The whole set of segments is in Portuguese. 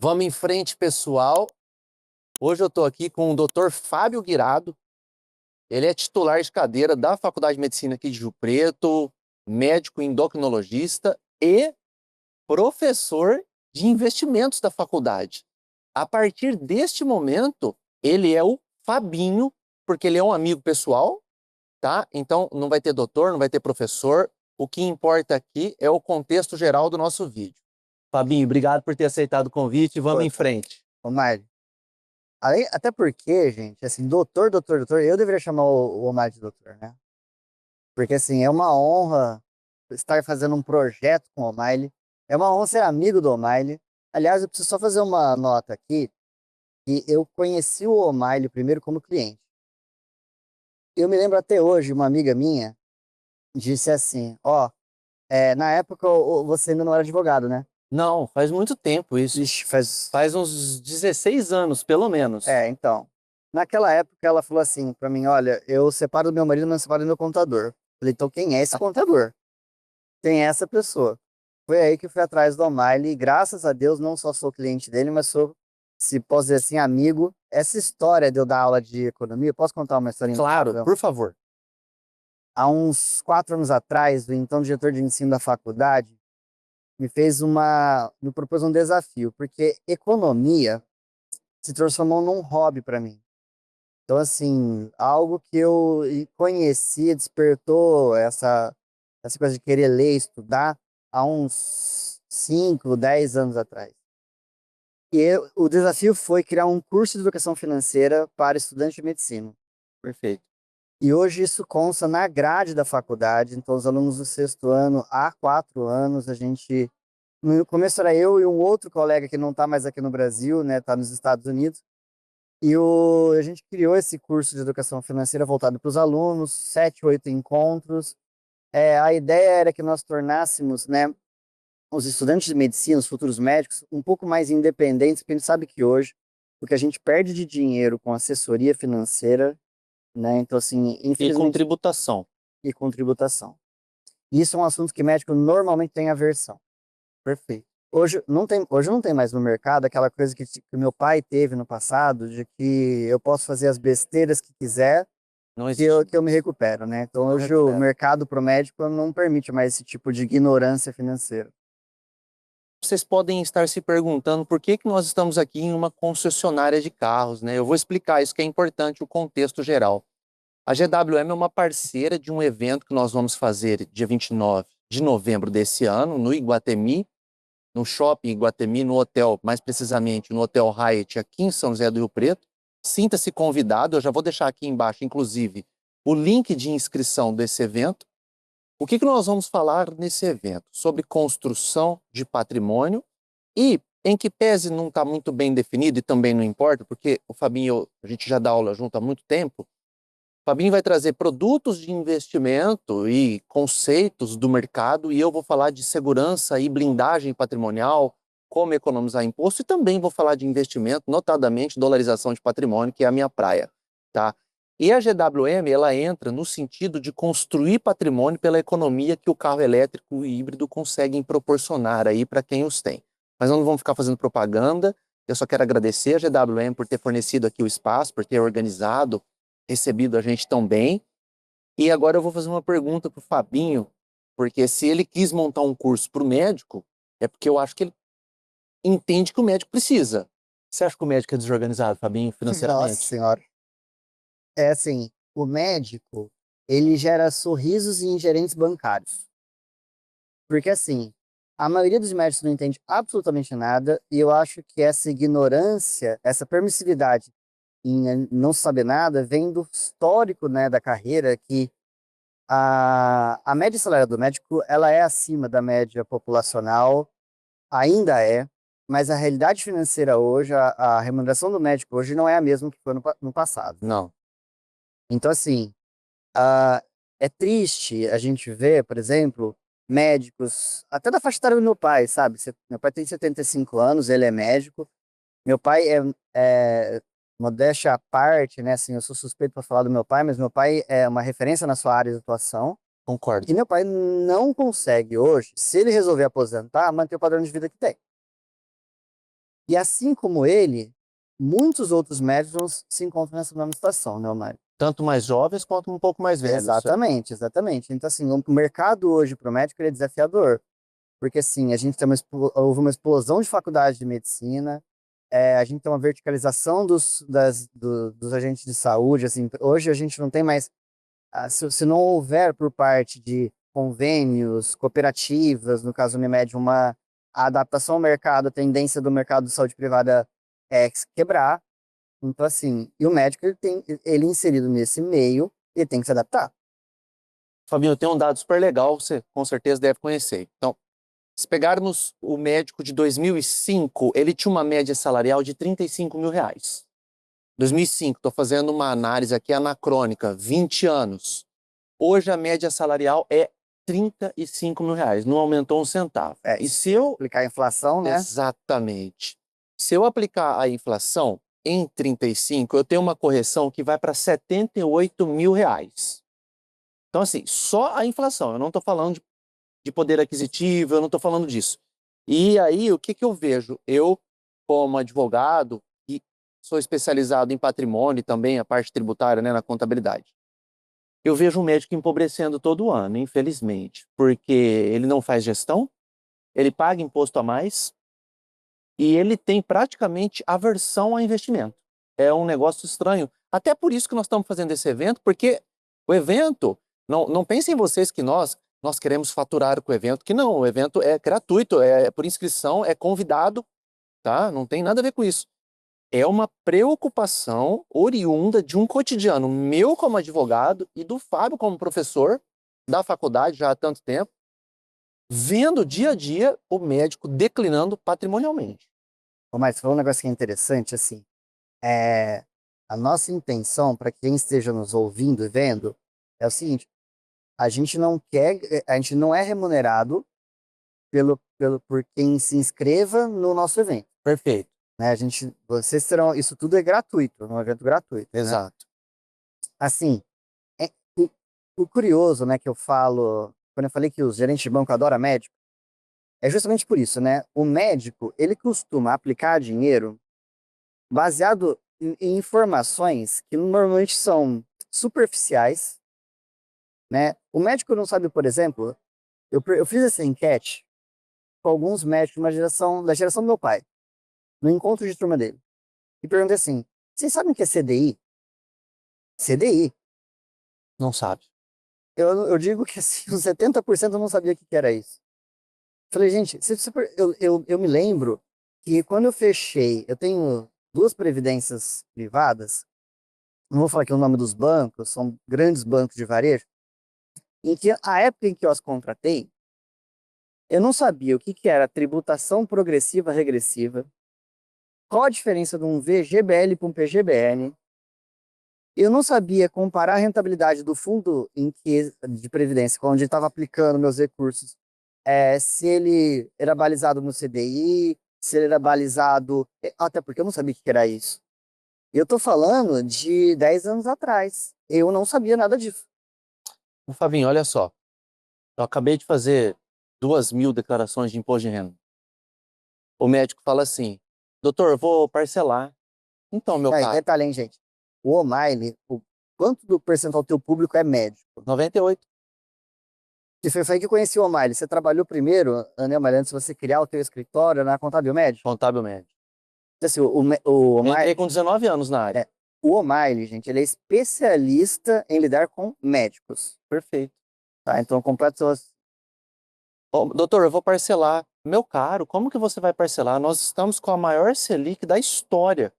Vamos em frente, pessoal. Hoje eu estou aqui com o Dr. Fábio Guirado. Ele é titular de cadeira da Faculdade de Medicina aqui de Rio Preto, médico endocrinologista e professor de investimentos da faculdade. A partir deste momento, ele é o Fabinho, porque ele é um amigo pessoal, tá? Então não vai ter doutor, não vai ter professor. O que importa aqui é o contexto geral do nosso vídeo. Fabinho, obrigado por ter aceitado o convite. Vamos em frente. Ô, Mário, até porque, gente, assim, doutor, eu deveria chamar o Omar de doutor, né? Porque, assim, é uma honra estar fazendo um projeto com o O'Malley, é uma honra ser amigo do O'Malley. Aliás, eu preciso só fazer uma nota aqui, que eu conheci o O'Malley primeiro como cliente. Eu me lembro até hoje, uma amiga minha disse assim, ó, na época você ainda não era advogado, né? Não, faz muito tempo isso. Ixi, faz... Faz uns 16 anos, pelo menos. Então. Naquela época ela falou assim pra mim, olha, eu separo do meu marido, mas não separo do meu contador. Falei, então quem é esse contador? Quem é essa pessoa? Foi aí que eu fui atrás do O'Malley e graças a Deus não só sou cliente dele, mas sou, se posso dizer assim, amigo. Essa história de eu dar aula de economia, posso contar uma historinha? Claro, por favor. Há uns 4 anos atrás, o então diretor de ensino da faculdade me propôs um desafio, porque economia se transformou num hobby para mim. Então, assim, algo que eu conhecia, despertou essa coisa de querer ler, estudar, há uns 5, 10 anos atrás. O desafio foi criar um curso de educação financeira para estudantes de medicina. Perfeito. E hoje isso consta na grade da faculdade, então os alunos do sexto ano, há 4 anos, no começo era eu e um outro colega que não está mais aqui no Brasil, né, está nos Estados Unidos, a gente criou esse curso de educação financeira voltado para os alunos, 7, 8 encontros. A ideia era que nós tornássemos, né, os estudantes de medicina, os futuros médicos, um pouco mais independentes, porque a gente sabe que hoje o que a gente perde de dinheiro com assessoria financeira, né, então assim, E com infelizmente, tributação. e com tributação. Isso é um assunto que médico normalmente tem aversão. Perfeito. Hoje não tem mais no mercado aquela coisa que meu pai teve no passado, de que eu posso fazer as besteiras que quiser, Não existe que eu me mais. recupero, né? Então Não hoje o recupera. mercado pro médico não permite mais esse tipo de ignorância financeira. Vocês podem estar se perguntando por que nós estamos aqui em uma concessionária de carros, né? Eu vou explicar isso que é importante, o contexto geral. A GWM é uma parceira de um evento que nós vamos fazer dia 29 de novembro desse ano, no Iguatemi, no Shopping Iguatemi, no hotel, mais precisamente no Hotel Hyatt, aqui em São José do Rio Preto. Sinta-se convidado, eu já vou deixar aqui embaixo, inclusive, o link de inscrição desse evento. O que nós vamos falar nesse evento? Sobre construção de patrimônio e, em que pese não está muito bem definido, e também não importa, porque o Fabinho, a gente já dá aula junto há muito tempo, o Fabinho vai trazer produtos de investimento e conceitos do mercado, e eu vou falar de segurança e blindagem patrimonial, como economizar imposto, e também vou falar de investimento, notadamente dolarização de patrimônio, que é a minha praia, tá? E a GWM, ela entra no sentido de construir patrimônio pela economia que o carro elétrico e híbrido conseguem proporcionar aí para quem os tem. Mas não vamos ficar fazendo propaganda, eu só quero agradecer a GWM por ter fornecido aqui o espaço, por ter organizado, recebido a gente tão bem. E agora eu vou fazer uma pergunta para o Fabinho, porque se ele quis montar um curso para o médico, é porque eu acho que ele entende que o médico precisa. Você acha que o médico é desorganizado, Fabinho, Nossa financeiramente? senhora. É assim, o médico, ele gera sorrisos em gerentes bancários. Porque assim, a maioria dos médicos não entende absolutamente nada, e eu acho que essa ignorância, essa permissividade em não saber nada, vem do histórico, né, da carreira, que a média salarial do médico, ela é acima da média populacional, ainda é, mas a realidade financeira hoje, a remuneração do médico hoje não é a mesma que foi no passado. Não. Então, assim, ah, é triste a gente ver, por exemplo, médicos, até da faixa etária do meu pai, sabe? Meu pai tem 75 anos, ele é médico. Meu pai modéstia à parte, né? Assim, eu sou suspeito para falar do meu pai, mas meu pai é uma referência na sua área de atuação. Concordo. E meu pai não consegue hoje, se ele resolver aposentar, manter o padrão de vida que tem. E assim como ele, muitos outros médicos se encontram nessa mesma situação, né, Mário? Tanto mais jovens quanto um pouco mais velhos. Exatamente, exatamente. Então, assim, o mercado hoje para o médico ele é desafiador, porque, assim, a gente tem houve uma explosão de faculdade de medicina, a gente tem uma verticalização dos agentes de saúde, assim, hoje a gente não tem mais, se não houver por parte de convênios, cooperativas, no caso do Unimed, uma adaptação ao mercado, a tendência do mercado de saúde privada é quebrar. Então, assim, e o médico, ele inserido nesse meio, ele tem que se adaptar. Fabinho, eu tenho um dado super legal, você com certeza deve conhecer. Então, se pegarmos o médico de 2005, ele tinha uma média salarial de R$ 35.000. 2005, estou fazendo uma análise aqui anacrônica, 20 anos. Hoje a média salarial é R$ 35.000, não aumentou um centavo. E se eu... Aplicar a inflação, né? Exatamente. Se eu aplicar a inflação em 35, eu tenho uma correção que vai para R$ 78.000. Então, assim, só a inflação, eu não estou falando de poder aquisitivo, eu não estou falando disso. E aí, o que que eu vejo? Eu, como advogado, e sou especializado em patrimônio e também a parte tributária, né, na contabilidade. Eu vejo um médico empobrecendo todo ano, infelizmente, porque ele não faz gestão, ele paga imposto a mais e ele tem praticamente aversão a investimento. É um negócio estranho. Até por isso que nós estamos fazendo esse evento, porque o evento, não pensem vocês que nós queremos faturar com o evento, que não, o evento é gratuito, é por inscrição, é convidado, tá? Não tem nada a ver com isso. É uma preocupação oriunda de um cotidiano meu como advogado e do Fábio como professor da faculdade já há tanto tempo, vendo dia a dia o médico declinando patrimonialmente. Mas falou um negócio que é interessante, assim, é, a nossa intenção, para quem esteja nos ouvindo e vendo, é o seguinte, a gente não é remunerado por quem se inscreva no nosso evento, Perfeito. né? Vocês terão, isso tudo é gratuito, é um evento gratuito, né? Exato. Assim, é, o, o curioso, né, que eu falo, quando eu falei que os gerentes de banco adoram médico, é justamente por isso, né? O médico, ele costuma aplicar dinheiro baseado em informações que normalmente são superficiais, né? O médico não sabe, por exemplo, eu fiz essa enquete com alguns médicos da geração do meu pai, no encontro de turma dele, e perguntei assim: vocês sabem o que é CDI? CDI. Não sabe. Eu digo que assim, uns 70% eu não sabia o que era isso. Falei, gente, eu me lembro que quando eu fechei, eu tenho duas previdências privadas, não vou falar aqui o nome dos bancos, são grandes bancos de varejo, em que a época em que eu as contratei, eu não sabia o que que era tributação progressiva regressiva, qual a diferença de um VGBL para um PGBL. Eu não sabia comparar a rentabilidade do fundo de previdência, onde estava aplicando meus recursos, se ele era balizado no CDI, se ele era balizado. Até porque eu não sabia o que era isso. Eu estou falando de 10 anos atrás. Eu não sabia nada disso. Fabinho, olha só. Eu acabei de fazer 2.000 declarações de imposto de renda. O médico fala assim, doutor, eu vou parcelar. Então, meu Aí, caro, detalhe, hein, gente? O O'Malley, quanto do percentual teu público é médico? 98, Se foi aí que eu conheci o O'Malley. Você trabalhou primeiro, né, O'Malley, antes de você criar o teu escritório na Contábil Médico? contábil médico. Assim, Eu entrei com 19 anos na área. O O'Malley, gente, ele é especialista em lidar com médicos, Perfeito. tá? Então, completa suas... Ô, doutor, eu vou parcelar. Meu caro, como que você vai parcelar? Nós estamos com a maior Selic da história.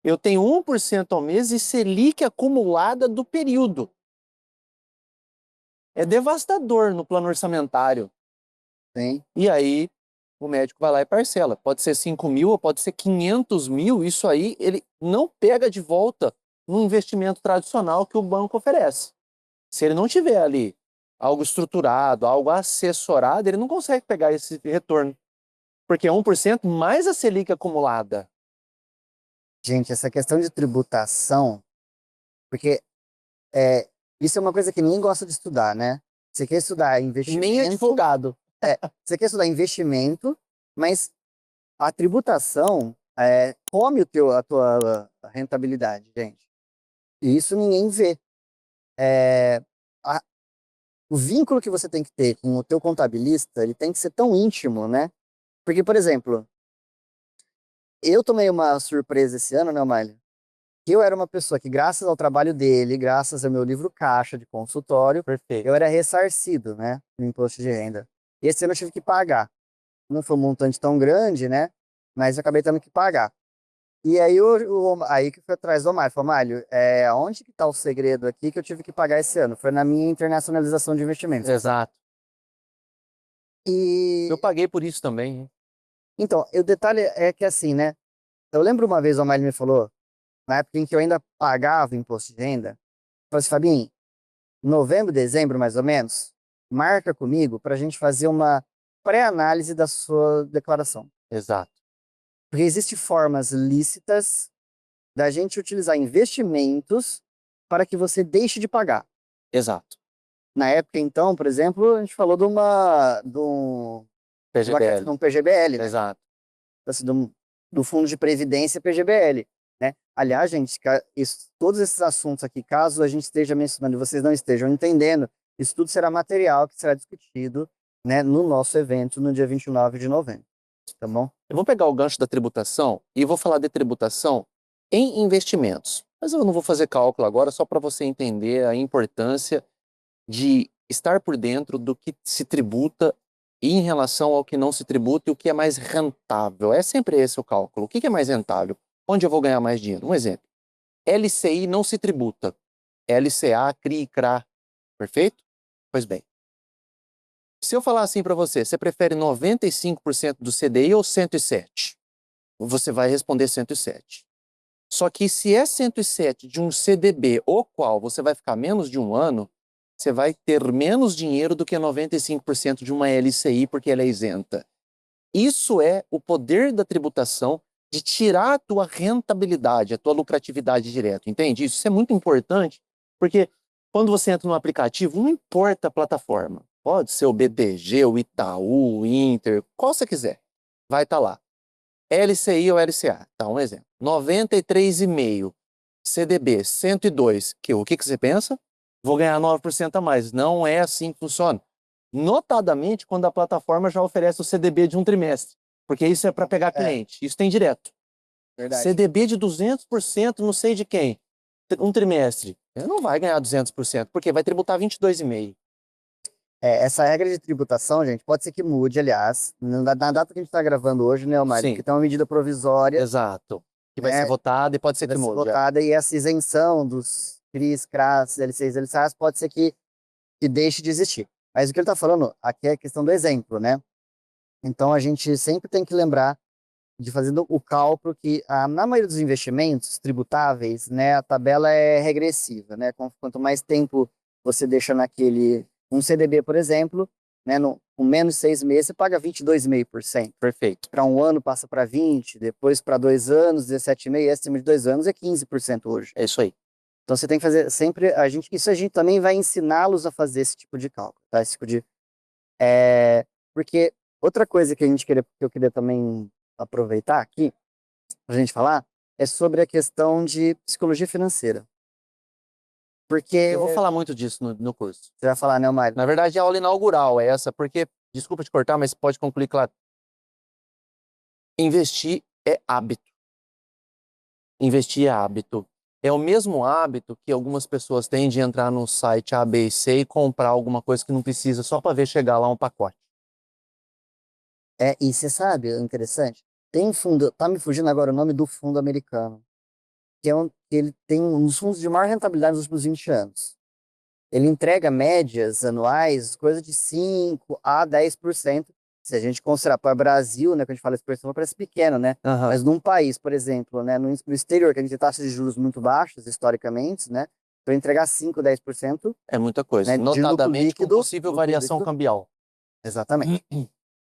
Eu tenho 1% ao mês e Selic acumulada do período. É devastador no plano orçamentário. Tem. E aí, o médico vai lá e parcela. Pode ser 5.000 ou pode ser 500.000. Isso aí, ele não pega de volta no investimento tradicional que o banco oferece. Se ele não tiver ali algo estruturado, algo assessorado, ele não consegue pegar esse retorno. Porque é 1% mais a Selic acumulada. Gente, essa questão de tributação, porque é, isso é uma coisa que ninguém gosta de estudar, né? Você quer estudar Nem investimento, advogado. você quer estudar investimento, mas A tributação come a tua rentabilidade, gente. E isso ninguém vê. É, a- o vínculo que você tem que ter com o teu contabilista, ele tem que ser tão íntimo, né? Porque, por exemplo, eu tomei uma surpresa esse ano, né, Miley? Que eu era uma pessoa que, graças ao trabalho dele, graças ao meu livro caixa de consultório, Perfeito. eu era ressarcido, né, no imposto de renda. E esse ano eu tive que pagar. Não foi um montante tão grande, né, mas eu acabei tendo que pagar. E aí, aí que foi atrás do Mário, falou, Mário, onde que tá o segredo aqui que eu tive que pagar esse ano? Foi na minha internacionalização de investimentos. Exato. Eu E, paguei por isso também, hein? então, o detalhe é que assim, né, eu lembro uma vez o Mário me falou, na época em que eu ainda pagava imposto de renda, falou assim, Fabinho, novembro, dezembro, mais ou menos, marca comigo para a gente fazer uma pré-análise da sua declaração. Exato. Porque existem formas lícitas da gente utilizar investimentos para que você deixe de pagar. Exato. Na época, então, por exemplo, a gente falou de uma PGBL. questão PGBL, né? Exato. Assim, do Fundo de Previdência PGBL. Né? Aliás, gente, todos esses assuntos aqui, caso a gente esteja mencionando e vocês não estejam entendendo, isso tudo será material que será discutido, né, no nosso evento no dia 29 de novembro. Tá bom? Eu vou pegar o gancho da tributação e vou falar de tributação em investimentos. Mas eu não vou fazer cálculo agora, só para você entender a importância de estar por dentro do que se tributa e em relação ao que não se tributa e o que é mais rentável. É sempre esse o cálculo. O que é mais rentável? Onde eu vou ganhar mais dinheiro? Um exemplo. LCI não se tributa. LCA, CRI, CRA. Perfeito? Pois bem. Se eu falar assim para você, você prefere 95% do CDI ou 107? Você vai responder 107. Só que se é 107 de um CDB, o qual você vai ficar menos de um ano, você vai ter menos dinheiro do que 95% de uma LCI, porque ela é isenta. Isso é o poder da tributação de tirar a tua rentabilidade, a tua lucratividade direta, entende? Isso é muito importante, porque quando você entra no aplicativo, não importa a plataforma. Pode ser o BTG, o Itaú, o Inter, qual você quiser. Vai estar lá. LCI ou LCA, tá um exemplo. 93,5, CDB 102, o que você pensa? Vou ganhar 9% a mais. Não é assim que funciona. Notadamente quando a plataforma já oferece o CDB de um trimestre, porque isso é para pegar cliente, isso tem direto. Verdade. CDB de 200%, não sei de quem, um trimestre. Não vai ganhar 200%, porque vai tributar 22,5%. Essa regra de tributação, gente, pode ser que mude, aliás, na data que a gente está gravando hoje, né, Mário? Sim, Porque tem uma medida provisória, exato. Que vai ser né, votada e pode ser vai que ser mude. votada, e essa isenção dos CRIs, CRAS, LCs, LCAs pode ser que deixe de existir. Mas o que ele está falando aqui é a questão do exemplo, né? Então a gente sempre tem que lembrar de fazendo o cálculo que na maioria dos investimentos tributáveis, né, a tabela é regressiva, né? Quanto mais tempo você deixa naquele um CDB, por exemplo, né, com menos de 6 meses, você paga 22,5%. Perfeito. Para um ano passa para 20, depois para 2 anos, 17,5%, acima de 2 anos é 15% hoje. É isso aí. Então você tem que fazer sempre isso a gente também vai ensiná-los a fazer esse tipo de cálculo, tá? Esse tipo de porque outra coisa que eu queria também aproveitar aqui para a gente falar é sobre a questão de psicologia financeira. Eu vou Porque falar muito disso no curso. você vai falar, né, Mário? Na verdade, a aula inaugural é essa, porque, desculpa te cortar, mas pode concluir, claro. Investir é hábito. Investir é hábito. É o mesmo hábito que algumas pessoas têm de entrar no site A, B e C e comprar alguma coisa que não precisa só para ver chegar lá um pacote. E você sabe, é interessante, tem um fundo, tá me fugindo agora o nome do fundo americano, que ele tem um dos fundos de maior rentabilidade nos últimos 20 anos. Ele entrega médias anuais, coisa de 5 a 10%. Se a gente considerar para o Brasil, né, quando a gente fala expressão, parece pequeno, né? Aham. Mas num país, por exemplo, né, no exterior, que a gente tem taxas de juros muito baixas, historicamente, né? Para entregar 5, 10%, É muita coisa. né, de lucro Notadamente com líquido, possível variação cambial. exatamente.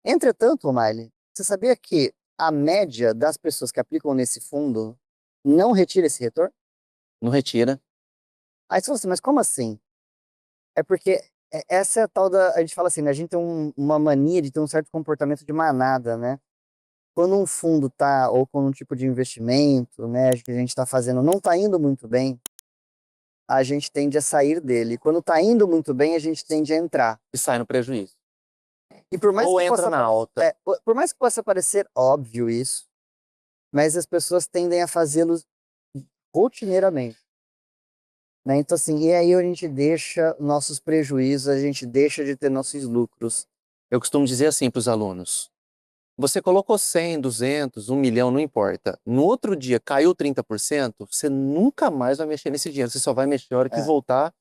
Entretanto, Miley, você sabia que a média das pessoas que aplicam nesse fundo não retira esse retorno? Não retira. Aí você fala assim, mas como assim? É porque essa é a tal da. A gente fala assim, né? A gente tem uma mania de ter um certo comportamento de manada, né? quando um fundo tá, ou quando um tipo de investimento, né, que a gente está fazendo não está indo muito bem, a gente tende a sair dele. Quando está indo muito bem, a gente tende a entrar. E sai no prejuízo. E por mais Ou que entra possa, na alta. por mais que possa parecer óbvio isso, mas as pessoas tendem a fazê-lo rotineiramente, né? Então, assim, e aí a gente deixa nossos prejuízos, a gente deixa de ter nossos lucros. Eu costumo dizer assim para os alunos: você colocou 100, 200, 1 milhão, não importa. No outro dia caiu 30%, você nunca mais vai mexer nesse dinheiro. Você só vai mexer na hora que É, voltar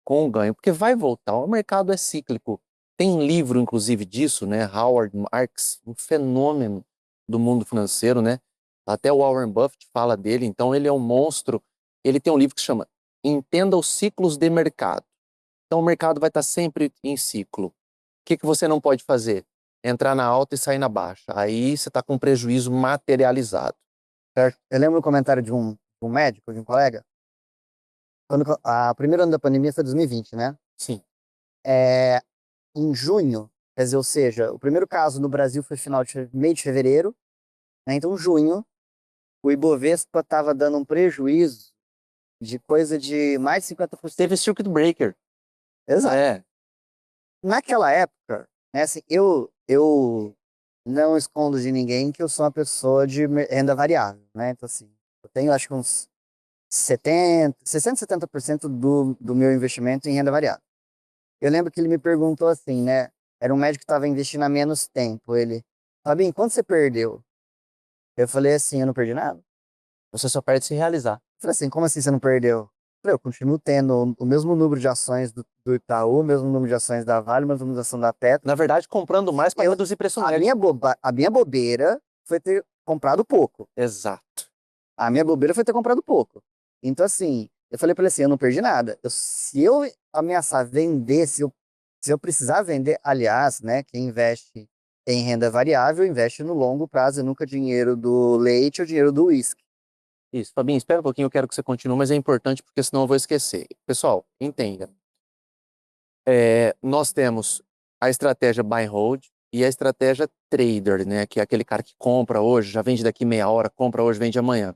com o ganho, porque vai voltar. O mercado é cíclico. Tem um livro, inclusive, disso, né? Howard Marks, um fenômeno do mundo financeiro, né? Até o Warren Buffett fala dele, então ele é um monstro. Ele tem um livro que se chama Entenda os Ciclos de Mercado. Então o mercado vai estar sempre em ciclo. O que que você não pode fazer? Entrar na alta e sair na baixa. Aí você está com um prejuízo materializado, certo? eu lembro um comentário de um médico, de um colega, quando a primeiro ano da pandemia foi 2020, né? Sim. É, em junho, quer dizer, ou seja, o primeiro caso no Brasil foi meio de fevereiro, né? Então, junho, o Ibovespa estava dando um prejuízo de coisa de mais de 50%. Teve circuit breaker. Exato. É. Naquela época, né, assim, eu não escondo de ninguém que eu sou uma pessoa de renda variável, né? Então, assim, eu tenho acho que uns 70% do meu investimento em renda variável. Eu lembro que ele me perguntou assim, né? Era um médico que estava investindo há menos tempo. Ele, Fabinho, quanto você perdeu? Eu falei assim, eu não perdi nada. Você só perde se realizar. Eu falei assim, como assim você não perdeu? Eu falei, eu continuo tendo o mesmo número de ações do Itaú, o mesmo número de ações da Vale, o mesmo número de ações da Petro. Na verdade, comprando mais para Eu, reduzir preço a médio. a minha bobeira foi ter comprado pouco. Exato. A minha bobeira foi ter comprado pouco. Então, assim, eu falei para ele assim, eu não perdi nada. Se eu ameaçar vender, se eu precisar vender, aliás, né, quem investe em renda variável, investe no longo prazo, e nunca dinheiro do leite ou dinheiro do uísque. Isso. Fabinho, espera um pouquinho, eu quero que você continue, mas é importante porque senão eu vou esquecer. Pessoal, entenda. Nós temos a estratégia buy and hold e a estratégia trader, né? Que é aquele cara que compra hoje, já vende daqui meia hora, compra hoje, vende amanhã.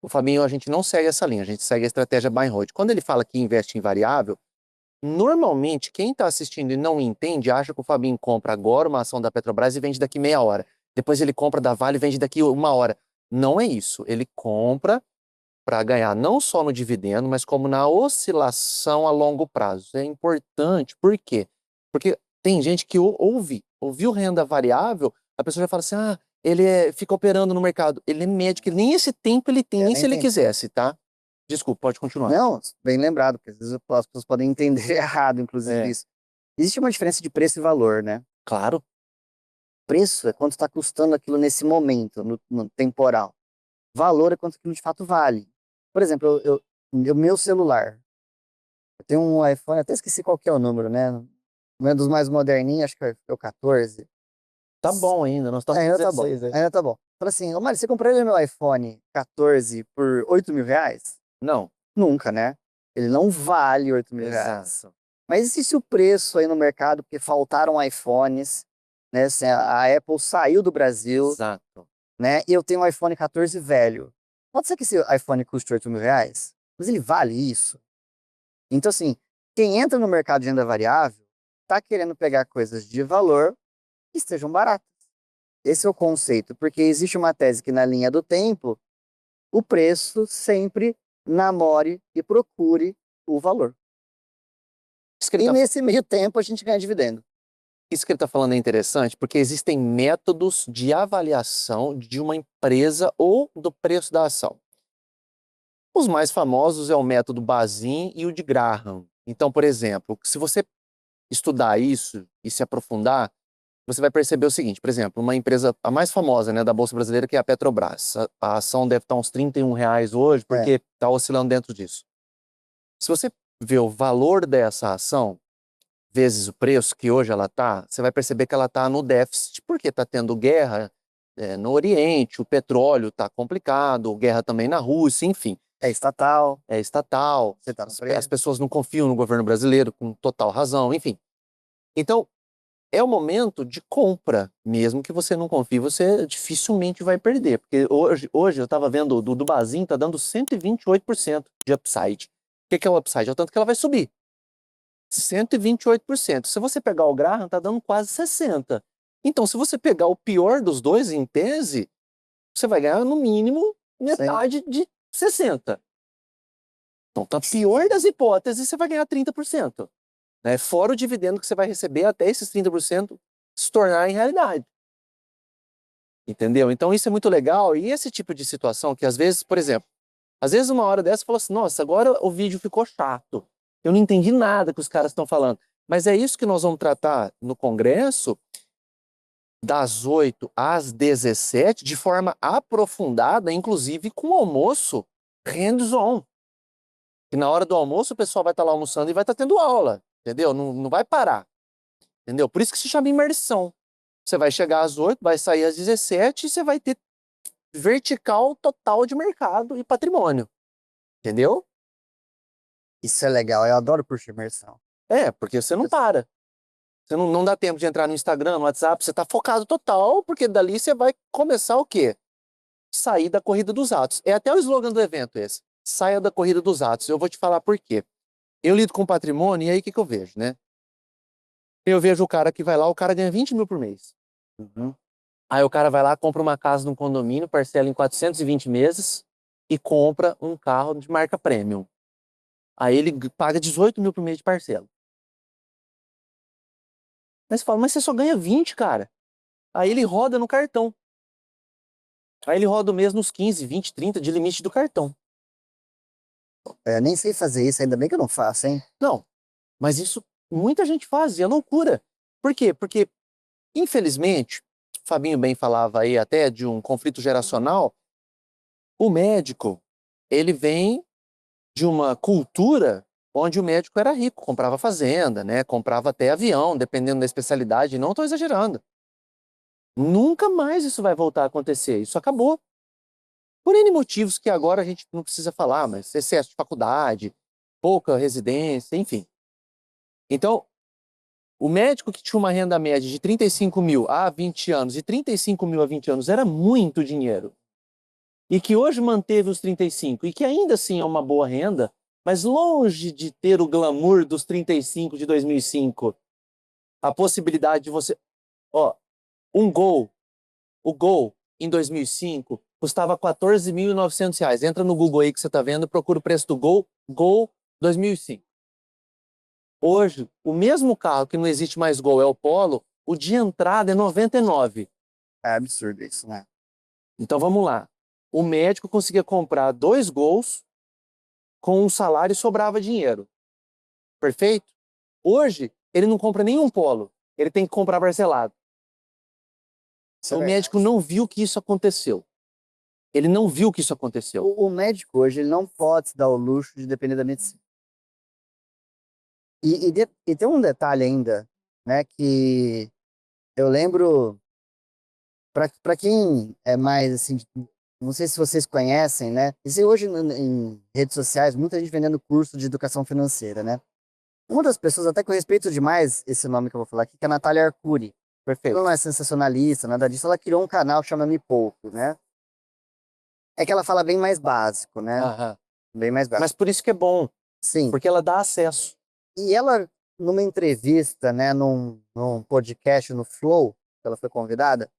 O Fabinho, a gente não segue essa linha, a gente segue a estratégia buy and hold. Quando ele fala que investe em variável, normalmente quem está assistindo e não entende acha que o Fabinho compra agora uma ação da Petrobras e vende daqui meia hora. Depois ele compra da Vale e vende daqui 1 hora. Não é isso. Ele compra para ganhar não só no dividendo, mas como na oscilação a longo prazo. É importante, por quê? Porque tem gente que ouviu renda variável, a pessoa já fala assim, ele fica operando no mercado. Ele é médico, nem esse tempo ele tem, Eu nem nem se ele tenho tempo. quisesse, tá? Desculpa, pode continuar. Não, bem lembrado, porque às vezes as pessoas podem entender errado, inclusive, É, isso. Existe uma diferença de preço e valor, né? claro. Preço é quanto está custando aquilo nesse momento, no temporal. Valor é quanto aquilo de fato vale. Por exemplo, meu celular, eu tenho um iPhone, até esqueci qual que é o número, né? Não é dos mais moderninhos, acho que é o 14. Tá bom ainda, nós estamos com Ainda tá bom, 16 aí. ainda tá bom. Fala assim, ô Mário, você compraria meu iPhone 14 por 8 mil reais? Não, Nunca, né? Ele não vale 8 mil reais. exato, Mas existe o preço aí no mercado, porque faltaram iPhones, né? Assim, a Apple saiu do Brasil, exato. né? E eu tenho um iPhone 14 velho. Pode ser que esse iPhone custe 8 mil reais, mas ele vale isso. Então, assim, quem entra no mercado de renda variável está querendo pegar coisas de valor que estejam baratas. Esse é o conceito, porque existe uma tese que na linha do tempo, o preço sempre namore e procure o valor. Isso que ele E está nesse meio tempo a gente ganha dividendo. Isso que ele está falando é interessante porque existem métodos de avaliação de uma empresa ou do preço da ação. Os mais famosos é o método Bazin e o de Graham. Então, por exemplo, se você estudar isso e se aprofundar, você vai perceber o seguinte, por exemplo, uma empresa, a mais famosa, né, da Bolsa Brasileira, que é a Petrobras. A ação deve estar uns R$ 31 hoje, É, porque está oscilando dentro disso. Se você vê o valor dessa ação, vezes o preço que hoje ela está, você vai perceber que ela está no déficit, porque está tendo guerra no Oriente, o petróleo está complicado, guerra também na Rússia, enfim, é estatal, é estatal, você tá no as preço. pessoas não confiam no governo brasileiro com total razão, enfim. Então, é o momento de compra. Mesmo que você não confie, você dificilmente vai perder. Porque hoje eu estava vendo do Bazin, tá dando 128% de upside. O que é o upside? É o tanto que ela vai subir. 128%. Se você pegar o Graham, tá dando quase 60%. Então, se você pegar o pior dos dois, em tese, você vai ganhar no mínimo metade de 60%. Então, tá pior das hipóteses, você vai ganhar 30%. Né? Fora o dividendo que você vai receber até esses 30% se tornar em realidade. Entendeu? Então, isso é muito legal. E esse tipo de situação que, às vezes, por exemplo, às vezes uma hora dessa, você fala assim, nossa, agora o vídeo ficou chato. Eu não entendi nada que os caras estão falando. Mas é isso que nós vamos tratar no Congresso, das 8 às 17, de forma aprofundada, inclusive com almoço hands-on. E na hora do almoço o pessoal vai estar lá almoçando e vai estar tendo aula, entendeu? Não vai parar, entendeu? Por isso que se chama imersão. Você vai chegar às 8, vai sair às 17 e você vai ter vertical total de mercado e patrimônio, entendeu? Isso é legal, eu adoro curso de imersão. É, porque você não para. Você não dá tempo de entrar no Instagram, no WhatsApp, você está focado total, porque dali você vai começar o quê? Sair da corrida dos atos. É até o slogan do evento esse. Saia da corrida dos atos. Eu vou te falar por quê. Eu lido com patrimônio e aí o que, que eu vejo, né? Eu vejo o cara que vai lá, o cara ganha 20 mil por mês. Uhum. Aí o cara vai lá, compra uma casa num condomínio, parcela em 420 meses e compra um carro de marca premium. Aí ele paga 18 mil por mês de parcela. Aí você fala, mas você só ganha 20, cara. Aí ele roda no cartão. Aí ele roda o mês nos 15, 20, 30 de limite do cartão. Eu nem sei fazer isso, ainda bem que eu não faço, hein? Não, mas isso muita gente faz, e é loucura. Por quê? Porque, infelizmente, o Fabinho bem falava aí até de um conflito geracional, o médico, ele vem de uma cultura onde o médico era rico, comprava fazenda, né? Comprava até avião, dependendo da especialidade, e não estou exagerando. Nunca mais isso vai voltar a acontecer, isso acabou. Por N motivos que agora a gente não precisa falar, mas excesso de faculdade, pouca residência, enfim. Então, o médico que tinha uma renda média de 35 mil há 20 anos e 35 mil há 20 anos era muito dinheiro. E que hoje manteve os 35 e que ainda assim é uma boa renda, mas longe de ter o glamour dos 35 de 2005. A possibilidade de você... Ó, um Gol, o Gol em 2005 custava R$ 14.900. Entra no Google aí que você está vendo e procura o preço do Gol, Gol 2005. Hoje, o mesmo carro que não existe mais Gol é o Polo, o de entrada é 99. É absurdo isso, né? Então vamos lá. O médico conseguia comprar 2 Gols com um salário e sobrava dinheiro. Perfeito? Hoje, ele não compra nenhum Polo. Ele tem que comprar parcelado. Isso é O médico verdade. não viu que isso aconteceu. Ele não viu que isso aconteceu. O médico hoje ele não pode se dar o luxo de depender da medicina. E tem um detalhe ainda, né, que eu lembro, para quem é mais assim, não sei se vocês conhecem, né? E se hoje em redes sociais, muita gente vendendo curso de educação financeira, né? Uma das pessoas, até que eu respeito demais esse nome que eu vou falar aqui, que é a Natália Arcuri. Ela Perfeito. não é sensacionalista, nada disso. Ela criou um canal que chama Me Pouco, né? É que ela fala bem mais básico, né? Aham. Bem mais Mas básico. por isso que é bom, Sim. porque ela dá acesso. E ela, numa entrevista, né, num podcast no Flow, que ela foi convidada,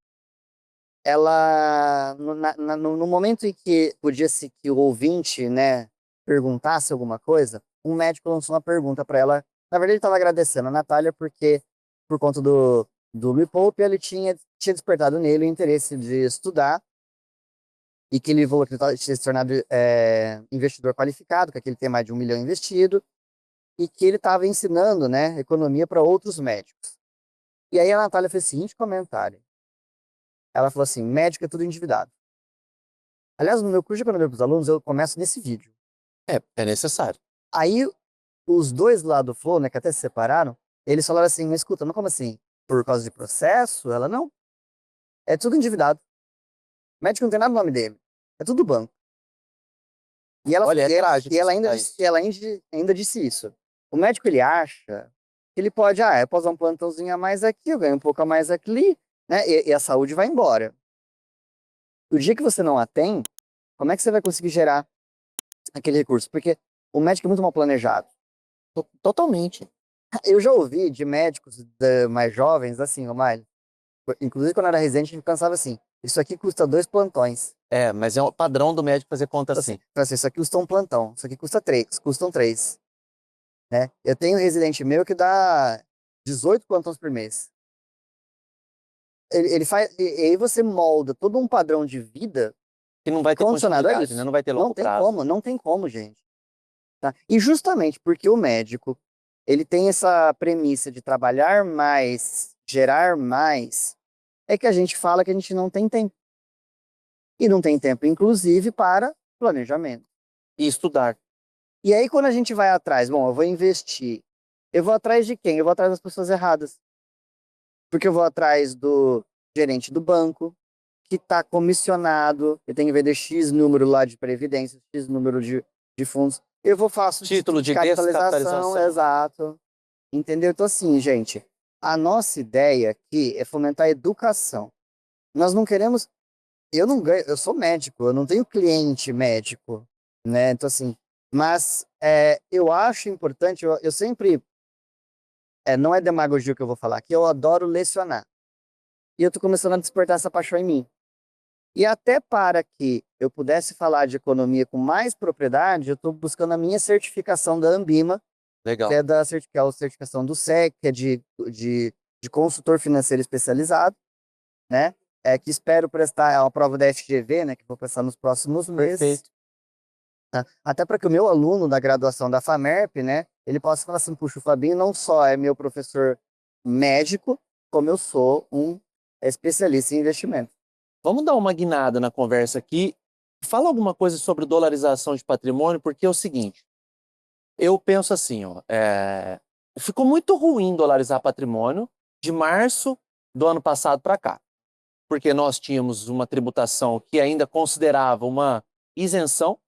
ela, no momento em que podia-se que o ouvinte, né, perguntasse alguma coisa, um médico lançou uma pergunta para ela. Na verdade, ele estava agradecendo a Natália porque, por conta do Me Poupe, ele tinha despertado nele o interesse de estudar e que ele falou que ele tinha se tornado investidor qualificado, que aqui ele tem mais de 1 milhão investido e que ele estava ensinando, né, economia para outros médicos. E aí a Natália fez o seguinte comentário. Ela falou assim, médico é tudo endividado. Aliás, no meu curso de economia para os alunos, eu começo nesse vídeo. É necessário. Aí, os dois lá do Flow, né, que até se separaram, eles falaram assim, mas escuta, mas como assim? Por causa de processo? Ela, não. É tudo endividado. Médico não tem nada no nome dele. É tudo banco. E ela, Olha, é e ela, trágico e ela ainda escutar disse, isso. e ela ainda disse isso. O médico, ele acha Ele pode, eu posso dar um plantãozinho a mais aqui, eu ganho um pouco a mais aqui, né? E a saúde vai embora. O dia que você não a tem, como é que você vai conseguir gerar aquele recurso? Porque o médico é muito mal planejado. Totalmente. Eu já ouvi de médicos mais jovens, assim, Romário, inclusive quando eu era residente, a gente pensava assim, isso aqui custa 2 plantões. É, mas é o padrão do médico fazer conta Então, assim, assim. isso aqui custa um plantão, isso aqui custa 3, custam 3, né? Eu tenho um residente meu que dá 18 plantões por mês. Ele faz, e aí você molda todo um padrão de vida Que não vai ter condicionado a continuidade, né? isso. Não vai ter Não longo tem prazo. como, não tem como, gente. Tá? E justamente porque o médico, ele tem essa premissa de trabalhar mais, gerar mais, é que a gente fala que a gente não tem tempo. E não tem tempo, inclusive, para planejamento. E estudar. E aí, quando a gente vai atrás, bom, eu vou investir. Eu vou atrás de quem? Eu vou atrás das pessoas erradas. Porque eu vou atrás do gerente do banco, que está comissionado, eu tenho que vender X número lá de previdência, X número de fundos. Eu vou faço Título título de de capitalização, descapitalização. exato. Entendeu? Então, assim, gente, a nossa ideia aqui é fomentar a educação. Nós não queremos. Eu não ganho, eu sou médico, eu não tenho cliente médico, né? Então, assim, mas eu acho importante, eu sempre. Não é demagogia o que eu vou falar aqui, eu adoro lecionar. E eu tô começando a despertar essa paixão em mim. E até para que eu pudesse falar de economia com mais propriedade, eu estou buscando a minha certificação da Ambima, que Legal. é que é a certificação do SEC, que é de consultor financeiro especializado, né? Que espero prestar a prova da FGV, né? Que vou prestar nos próximos meses. Perfeito. Tá? Até para que o meu aluno da graduação da FAMERP, né? Ele possa falar assim, puxa, o Fabinho não só é meu professor médico, como eu sou um especialista em investimento. Vamos dar uma guinada na conversa aqui. Fala alguma coisa sobre dolarização de patrimônio, porque é o seguinte, eu penso assim, ó, ficou muito ruim dolarizar patrimônio de março do ano passado para cá, porque nós tínhamos uma tributação que ainda considerava uma isenção.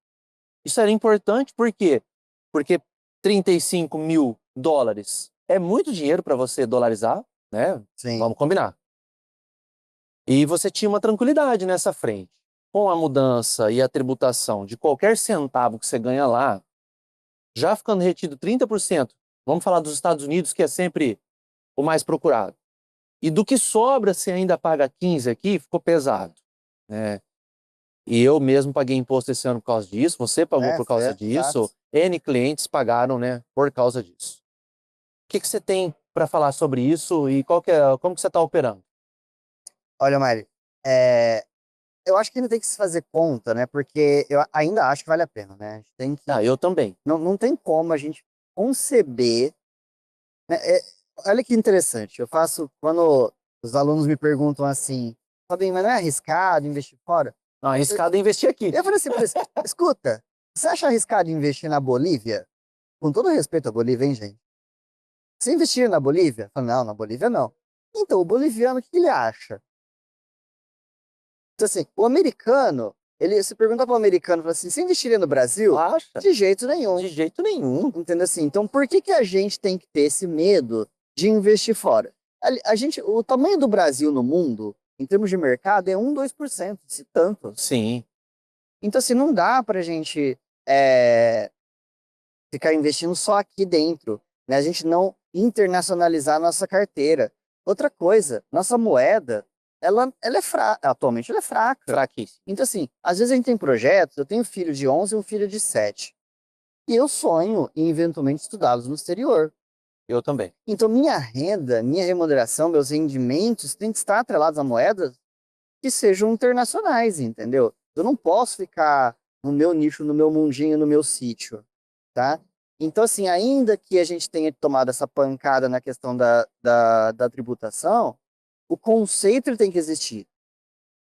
Isso era importante, por quê? Porque 35 mil dólares é muito dinheiro para você dolarizar, né? Sim. Vamos combinar. E você tinha uma tranquilidade nessa frente. Com a mudança e a tributação de qualquer centavo que você ganha lá, já ficando retido 30%, vamos falar dos Estados Unidos, que é sempre o mais procurado. E do que sobra, você ainda paga 15 aqui, ficou pesado, né? E eu mesmo paguei imposto esse ano por causa disso, você pagou por causa disso, Exato. N clientes pagaram, né, por causa disso. O que você tem para falar sobre isso e como que você está operando? Olha, Mari, eu acho que ainda tem que se fazer conta, né? Porque eu ainda acho que vale a pena, né? A gente tem que, Ah, eu também. não tem como a gente conceber, né? Olha que interessante, eu faço, quando os alunos me perguntam assim, Fabinho, mas não é arriscado investir fora? Não, Eu, arriscado é investir aqui. eu falei assim, escuta, você acha arriscado investir na Bolívia? Com todo respeito à Bolívia, hein, gente? Você investir na Bolívia? Eu falo, não, na Bolívia não. Então, o boliviano, o que ele acha? Então, assim, o americano, se pergunta para o americano, fala assim, você investiria no Brasil? Acha? De jeito nenhum. De jeito nenhum. Entendeu assim? Então, por que que a gente tem que ter esse medo de investir fora? O tamanho do Brasil no mundo, em termos de mercado, é 2%, se tanto. Sim. Então, assim, não dá para a gente é, ficar investindo só aqui dentro, né? A gente não internacionalizar a nossa carteira. Outra coisa, nossa moeda, ela é fraca, atualmente ela é fraca. Fraquíssimo. Então, assim, às vezes a gente tem projetos, eu tenho um filho de 11 e um filho de 7. E eu sonho em eventualmente estudá-los no exterior. Eu também. Então, minha renda, minha remuneração, meus rendimentos têm que estar atrelados a moedas que sejam internacionais, entendeu? Eu não posso ficar no meu nicho, no meu mundinho, no meu sítio, tá? Então, assim, ainda que a gente tenha tomado essa pancada na questão da tributação, o conceito ele tem que existir,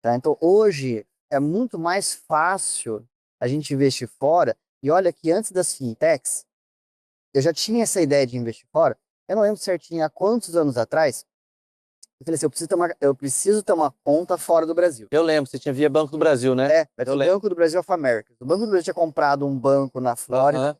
tá? Então, hoje é muito mais fácil a gente investir fora. E olha que antes das fintechs, eu já tinha essa ideia de investir fora. Eu não lembro certinho há quantos anos atrás. Eu falei assim, eu preciso ter uma conta fora do Brasil. Eu lembro, você tinha via Banco do Brasil, né? Vai ter Eu o lembro. Banco do Brasil of America. O Banco do Brasil tinha comprado um banco na Flórida. Aham.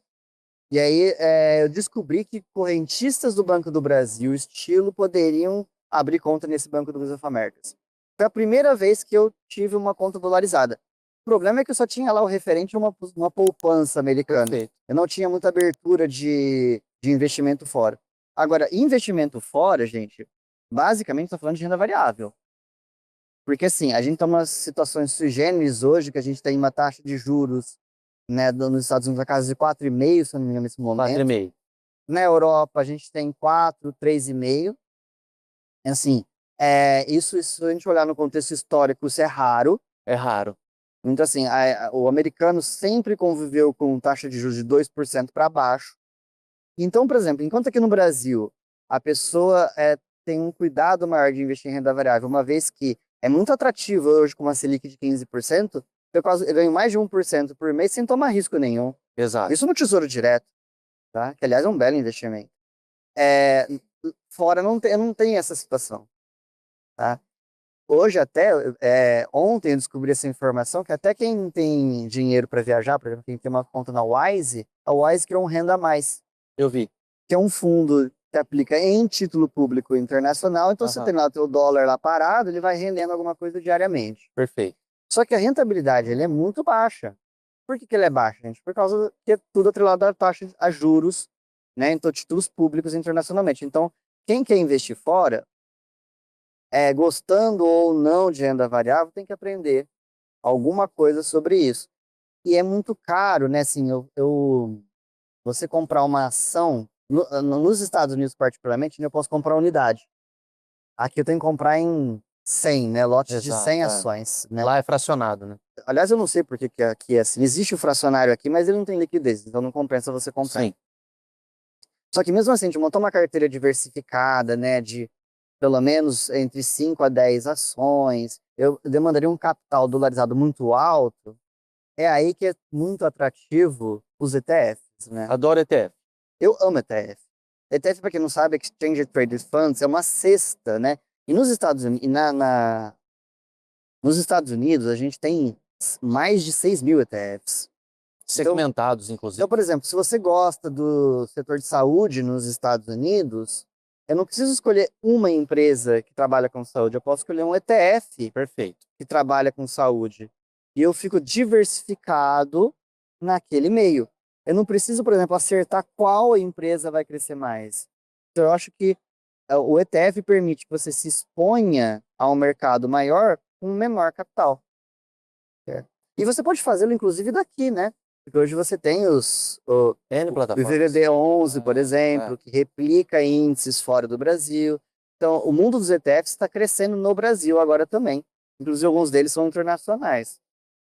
E aí eu descobri que correntistas do Banco do Brasil, estilo, poderiam abrir conta nesse Banco do Brasil of Americas. Foi a primeira vez que eu tive uma conta dolarizada. O problema é que eu só tinha lá o referente a uma poupança americana. Perfeito. Eu não tinha muita abertura de investimento fora. Agora, investimento fora, gente, basicamente estou falando de renda variável. Porque assim, a gente tem umas situações sui generis hoje, que a gente tem uma taxa de juros, né, nos Estados Unidos na casa de 4,5, se eu não me engano, nesse momento. 4,5. Na Europa, a gente tem 4, 3,5. Assim, isso a gente olhar no contexto histórico, isso é raro. É raro. Então, assim, o americano sempre conviveu com taxa de juros de 2% para baixo. Então, por exemplo, enquanto aqui no Brasil a pessoa tem um cuidado maior de investir em renda variável, uma vez que é muito atrativo hoje com uma Selic de 15%, eu ganho mais de 1% por mês sem tomar risco nenhum. Exato. Isso no Tesouro Direto, tá? Que, aliás, é um belo investimento. Fora não tem essa situação, tá? Hoje até, ontem eu descobri essa informação, que até quem tem dinheiro para viajar, por exemplo, quem tem uma conta na Wise, a Wise criou um Renda Mais, Eu vi. que é um fundo que aplica em título público internacional, então você tem lá o teu dólar lá parado, ele vai rendendo alguma coisa diariamente. Perfeito. Só que a rentabilidade ele é muito baixa. Por que ele é baixa, gente? Por causa que é tudo atrelado à taxa a juros, né? Então, títulos públicos internacionalmente. Então, quem quer investir fora, gostando ou não de renda variável, tem que aprender alguma coisa sobre isso. E é muito caro, né? Assim, você comprar uma ação, nos Estados Unidos particularmente, né, eu posso comprar unidade. Aqui eu tenho que comprar em 100, né? Lotes de 100 ações, né? Lá é fracionado, né? Aliás, eu não sei por que aqui é assim. Existe o fracionário aqui, mas ele não tem liquidez, então não compensa você comprar. Sim. Só que mesmo assim, de montar uma carteira diversificada, né, de pelo menos entre 5 a 10 ações, eu demandaria um capital dolarizado muito alto. É aí que é muito atrativo os ETFs, né? Adoro ETF. Eu amo ETF. ETF, para quem não sabe, Exchange Traded Funds, é uma cesta, né? E nos Estados Unidos, nos Estados Unidos, a gente tem mais de 6 mil ETFs. Segmentados, inclusive. Então, por exemplo, se você gosta do setor de saúde nos Estados Unidos, eu não preciso escolher uma empresa que trabalha com saúde, eu posso escolher um ETF Perfeito. que trabalha com saúde. E eu fico diversificado naquele meio. Eu não preciso, por exemplo, acertar qual empresa vai crescer mais. Então, eu acho que o ETF permite que você se exponha a um mercado maior com menor capital. Certo? E você pode fazê-lo, inclusive, daqui, né? Porque hoje você tem o VVD11, por exemplo, que replica índices fora do Brasil. Então, o mundo dos ETFs está crescendo no Brasil agora também. Inclusive, alguns deles são internacionais.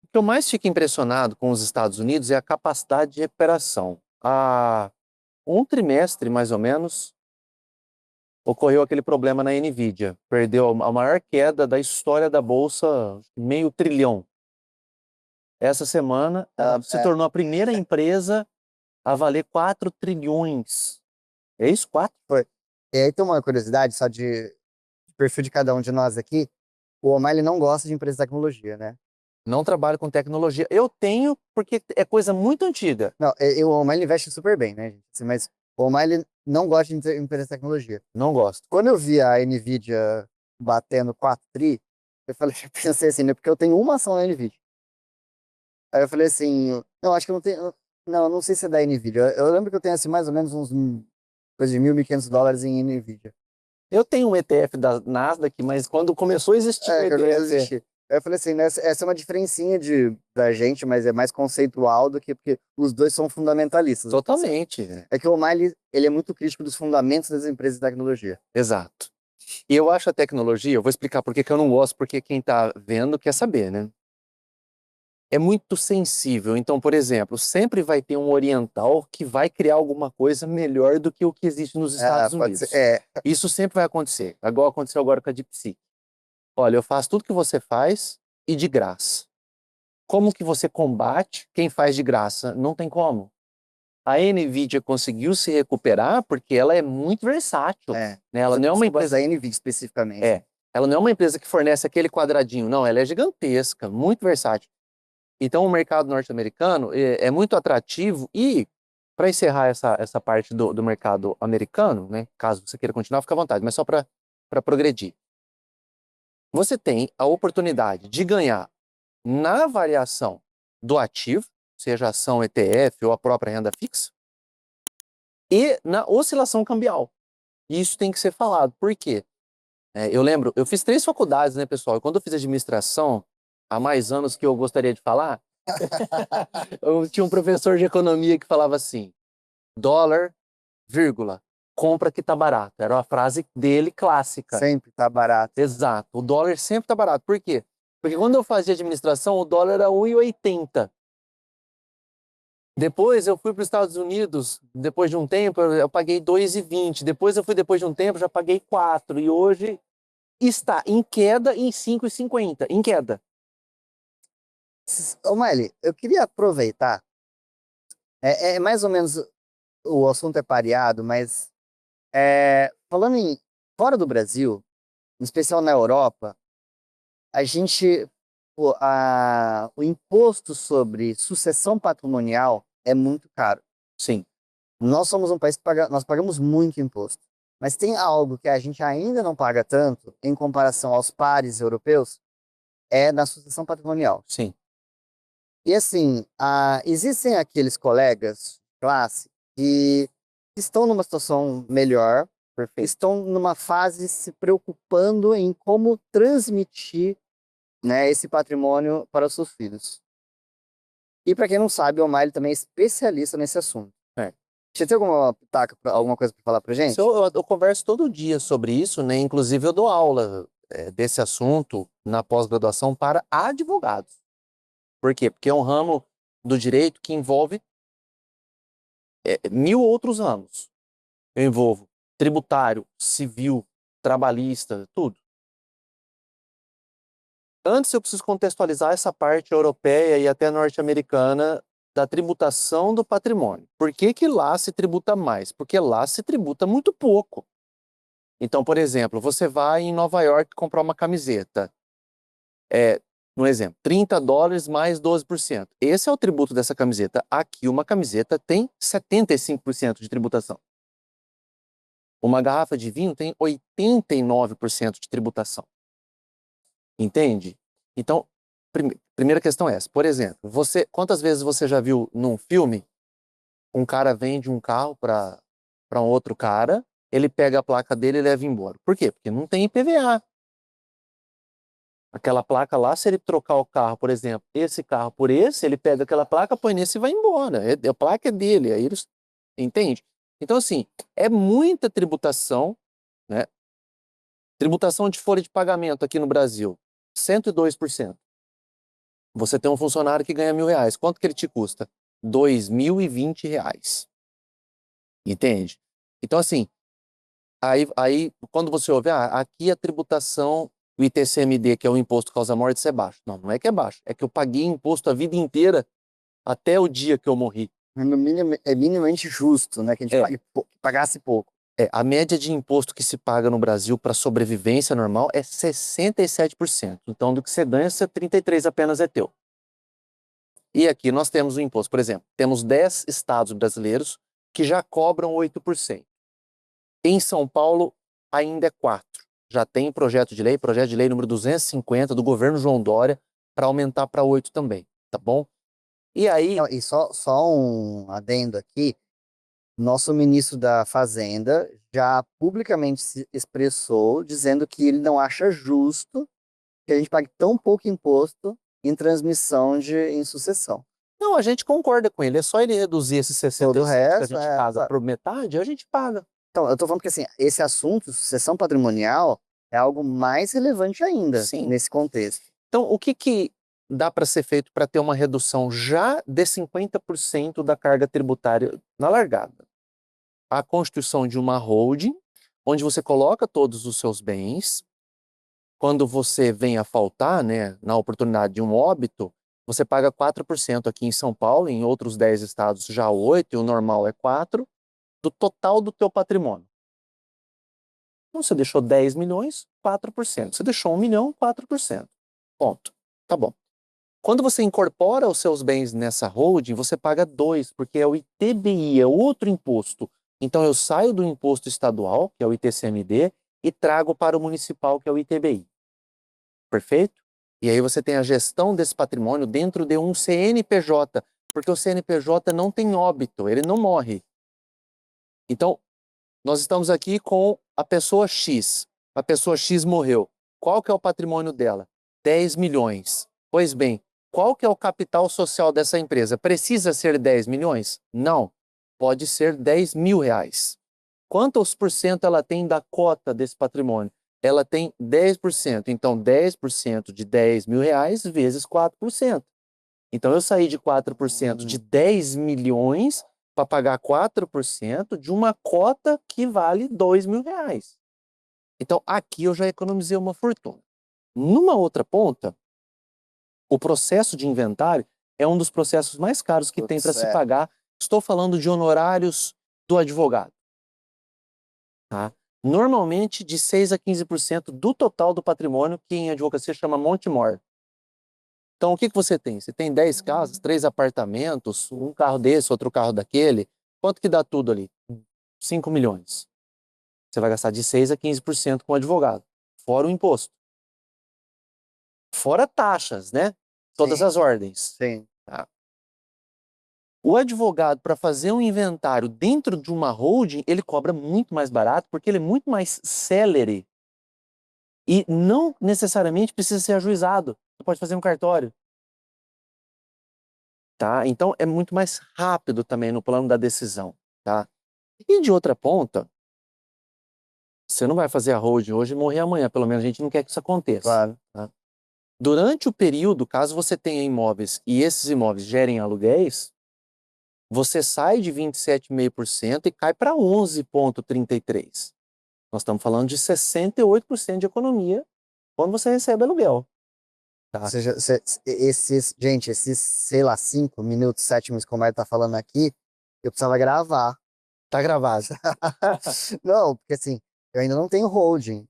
O que eu mais fico impressionado com os Estados Unidos é a capacidade de recuperação. Há um trimestre, mais ou menos, ocorreu aquele problema na Nvidia. Perdeu a maior queda da história da Bolsa, meio trilhão. Essa semana, se tornou a primeira empresa a valer 4 trilhões. É isso? 4? Foi. E aí tem uma curiosidade só de perfil de cada um de nós aqui. O Omar, ele não gosta de empresa de tecnologia, né? Não trabalho com tecnologia. Eu tenho porque é coisa muito antiga. Não, o Omar ele investe super bem, né, gente? Assim, mas o Omar ele não gosta de empresa de tecnologia. Não gosto. Quando eu vi a Nvidia batendo 4 tri, eu falei, eu pensei assim, né? Porque eu tenho uma ação na Nvidia. Aí eu falei assim, não, acho que eu não tenho. Não, não sei se é da Nvidia. Eu lembro que eu tenho assim, mais ou menos uns coisa de $1.500 em Nvidia. Eu tenho um ETF da Nasdaq, mas quando começou a existir o Que eu não ETF, existi. Aí eu falei assim, né, essa é uma diferencinha da gente, mas é mais conceitual do que porque os dois são fundamentalistas. totalmente. É que o Omar, ele é muito crítico dos fundamentos das empresas de tecnologia. Exato. E eu acho a tecnologia, eu vou explicar por que que eu não gosto, porque quem está vendo quer saber, né? É muito sensível. Então, por exemplo, sempre vai ter um oriental que vai criar alguma coisa melhor do que o que existe nos Estados Pode Unidos. ser. Isso sempre vai acontecer. Igual aconteceu agora com a DeepSeek. Olha, eu faço tudo que você faz e de graça. Como que você combate quem faz de graça? Não tem como. A Nvidia conseguiu se recuperar porque ela é muito versátil. Né? Ela não é uma empresa da Nvidia especificamente. Ela não é uma empresa que fornece aquele quadradinho, não. Ela é gigantesca, muito versátil. Então, o mercado norte-americano é muito atrativo e, para encerrar essa parte do mercado americano, né? Caso você queira continuar, fica à vontade, mas só para progredir. Você tem a oportunidade de ganhar na variação do ativo, seja ação ETF ou a própria renda fixa, e na oscilação cambial. E isso tem que ser falado. Por quê? Eu lembro, eu fiz 3 faculdades, né, pessoal? E quando eu fiz administração, há mais anos que eu gostaria de falar, eu tinha um professor de economia que falava assim: dólar, vírgula, compra que tá barato. Era uma frase dele clássica. Sempre tá barato. Exato. O dólar sempre tá barato. Por quê? Porque quando eu fazia administração, o dólar era 1,80. Depois eu fui para os Estados Unidos, depois de um tempo, eu paguei 2,20. Depois de um tempo, já paguei 4. E hoje está em queda em 5,50. Em queda. Ô, Miley, eu queria aproveitar. É mais ou menos o assunto é pareado, mas falando em fora do Brasil, em especial na Europa, a gente o imposto sobre sucessão patrimonial é muito caro. Sim. Nós somos um país que nós pagamos muito imposto, mas tem algo que a gente ainda não paga tanto em comparação aos pares europeus, é na sucessão patrimonial. Sim. E assim, existem aqueles colegas de classe que estão numa situação melhor, Perfeito. estão numa fase se preocupando em como transmitir, né, esse patrimônio para os seus filhos. E para quem não sabe, o Omar também é especialista nesse assunto. É. Você tem alguma coisa para falar para gente? Eu converso todo dia sobre isso, né? Inclusive eu dou aula desse assunto na pós-graduação para advogados. Por quê? Porque é um ramo do direito que envolve 1000 outros ramos. Eu envolvo tributário, civil, trabalhista, tudo. Antes eu preciso contextualizar essa parte europeia e até norte-americana da tributação do patrimônio. Por que que lá se tributa mais? Porque lá se tributa muito pouco. Então, por exemplo, você vai em Nova York comprar uma camiseta. No exemplo, $30 mais 12%. Esse é o tributo dessa camiseta. Aqui uma camiseta tem 75% de tributação. Uma garrafa de vinho tem 89% de tributação. Entende? Então, primeira questão é essa. Por exemplo, quantas vezes você já viu num filme um cara vende um carro para um outro cara, ele pega a placa dele e leva embora? Por quê? Porque não tem IPVA. Aquela placa lá, se ele trocar o carro, por exemplo, esse carro por esse, ele pega aquela placa, põe nesse e vai embora. A placa é dele, aí eles... Entende? Então, assim, é muita tributação, né? Tributação de folha de pagamento aqui no Brasil, 102%. Você tem um funcionário que ganha R$ 1.000. Quanto que ele te custa? R$ 2.020. Entende? Então, assim, aí quando você ouve, aqui a tributação, o ITCMD, que é o imposto causa-morte, isso é baixo. Não, não é que é baixo. É que eu paguei imposto a vida inteira até o dia que eu morri. É minimamente justo, né? Que a gente pagasse pouco. A média de imposto que se paga no Brasil para sobrevivência normal é 67%. Então, do que você ganha, 33% apenas é teu. E aqui nós temos o imposto, por exemplo, temos 10 estados brasileiros que já cobram 8%. Em São Paulo, ainda é 4%. Já tem projeto de lei número 250 do governo João Dória, para aumentar para 8% também, tá bom? E aí... Não, e só um adendo aqui, nosso ministro da Fazenda já publicamente se expressou dizendo que ele não acha justo que a gente pague tão pouco imposto em transmissão em sucessão. Não, a gente concorda com ele, é só ele reduzir esses 65% Todo o resto, que a gente paga por metade, a gente paga. Então, eu tô falando que assim, esse assunto, sucessão patrimonial, é algo mais relevante ainda. Sim. Nesse contexto. Então, o que dá para ser feito para ter uma redução já de 50% da carga tributária na largada? A constituição de uma holding, onde você coloca todos os seus bens. Quando você vem a faltar, né, na oportunidade de um óbito, você paga 4% aqui em São Paulo, em outros 10 estados já 8%, e o normal é 4%, do total do teu patrimônio. Então, você deixou 10 milhões, 4%. Você deixou 1 milhão, 4%. Ponto. Tá bom. Quando você incorpora os seus bens nessa holding, você paga 2, porque é o ITBI, é outro imposto. Então eu saio do imposto estadual, que é o ITCMD, e trago para o municipal, que é o ITBI. Perfeito? E aí você tem a gestão desse patrimônio dentro de um CNPJ, porque o CNPJ não tem óbito, ele não morre. Então, nós estamos aqui com a pessoa X. A pessoa X morreu. Qual que é o patrimônio dela? 10 milhões. Pois bem, qual que é o capital social dessa empresa? Precisa ser 10 milhões? Não. Pode ser 10 mil reais. Quantos por cento ela tem da cota desse patrimônio? Ela tem 10%. Então, 10% de 10 mil reais vezes 4%. Então, eu saí de 4% de 10 milhões para pagar 4% de uma cota que vale 2 mil reais. Então, aqui eu já economizei uma fortuna. Numa outra ponta, o processo de inventário é um dos processos mais caros que tem para se pagar. Estou falando de honorários do advogado. Tá? Normalmente, de 6 a 15% do total do patrimônio, que em advocacia chama monte mor. Então, o que você tem? Você tem 10 casas, 3 apartamentos, um carro desse, outro carro daquele. Quanto que dá tudo ali? 5 milhões. Você vai gastar de 6 a 15% com o advogado, fora o imposto. Fora taxas, né? Todas Sim. as ordens. Sim. Tá? O advogado, para fazer um inventário dentro de uma holding, ele cobra muito mais barato, porque ele é muito mais célere. E não necessariamente precisa ser ajuizado. Você pode fazer um cartório. Tá? Então, é muito mais rápido também no plano da decisão. Tá? E de outra ponta, você não vai fazer a holding hoje e morrer amanhã. Pelo menos a gente não quer que isso aconteça. Claro. Tá? Durante o período, caso você tenha imóveis e esses imóveis gerem aluguéis, você sai de 27,5% e cai para 11,33%. Nós estamos falando de 68% de economia quando você recebe aluguel. Tá? Ou seja, gente, esses, sei lá, 5 minutos, 7 minutos como ele tá falando aqui, eu precisava gravar. Tá gravado. Não, porque assim, eu ainda não tenho holding.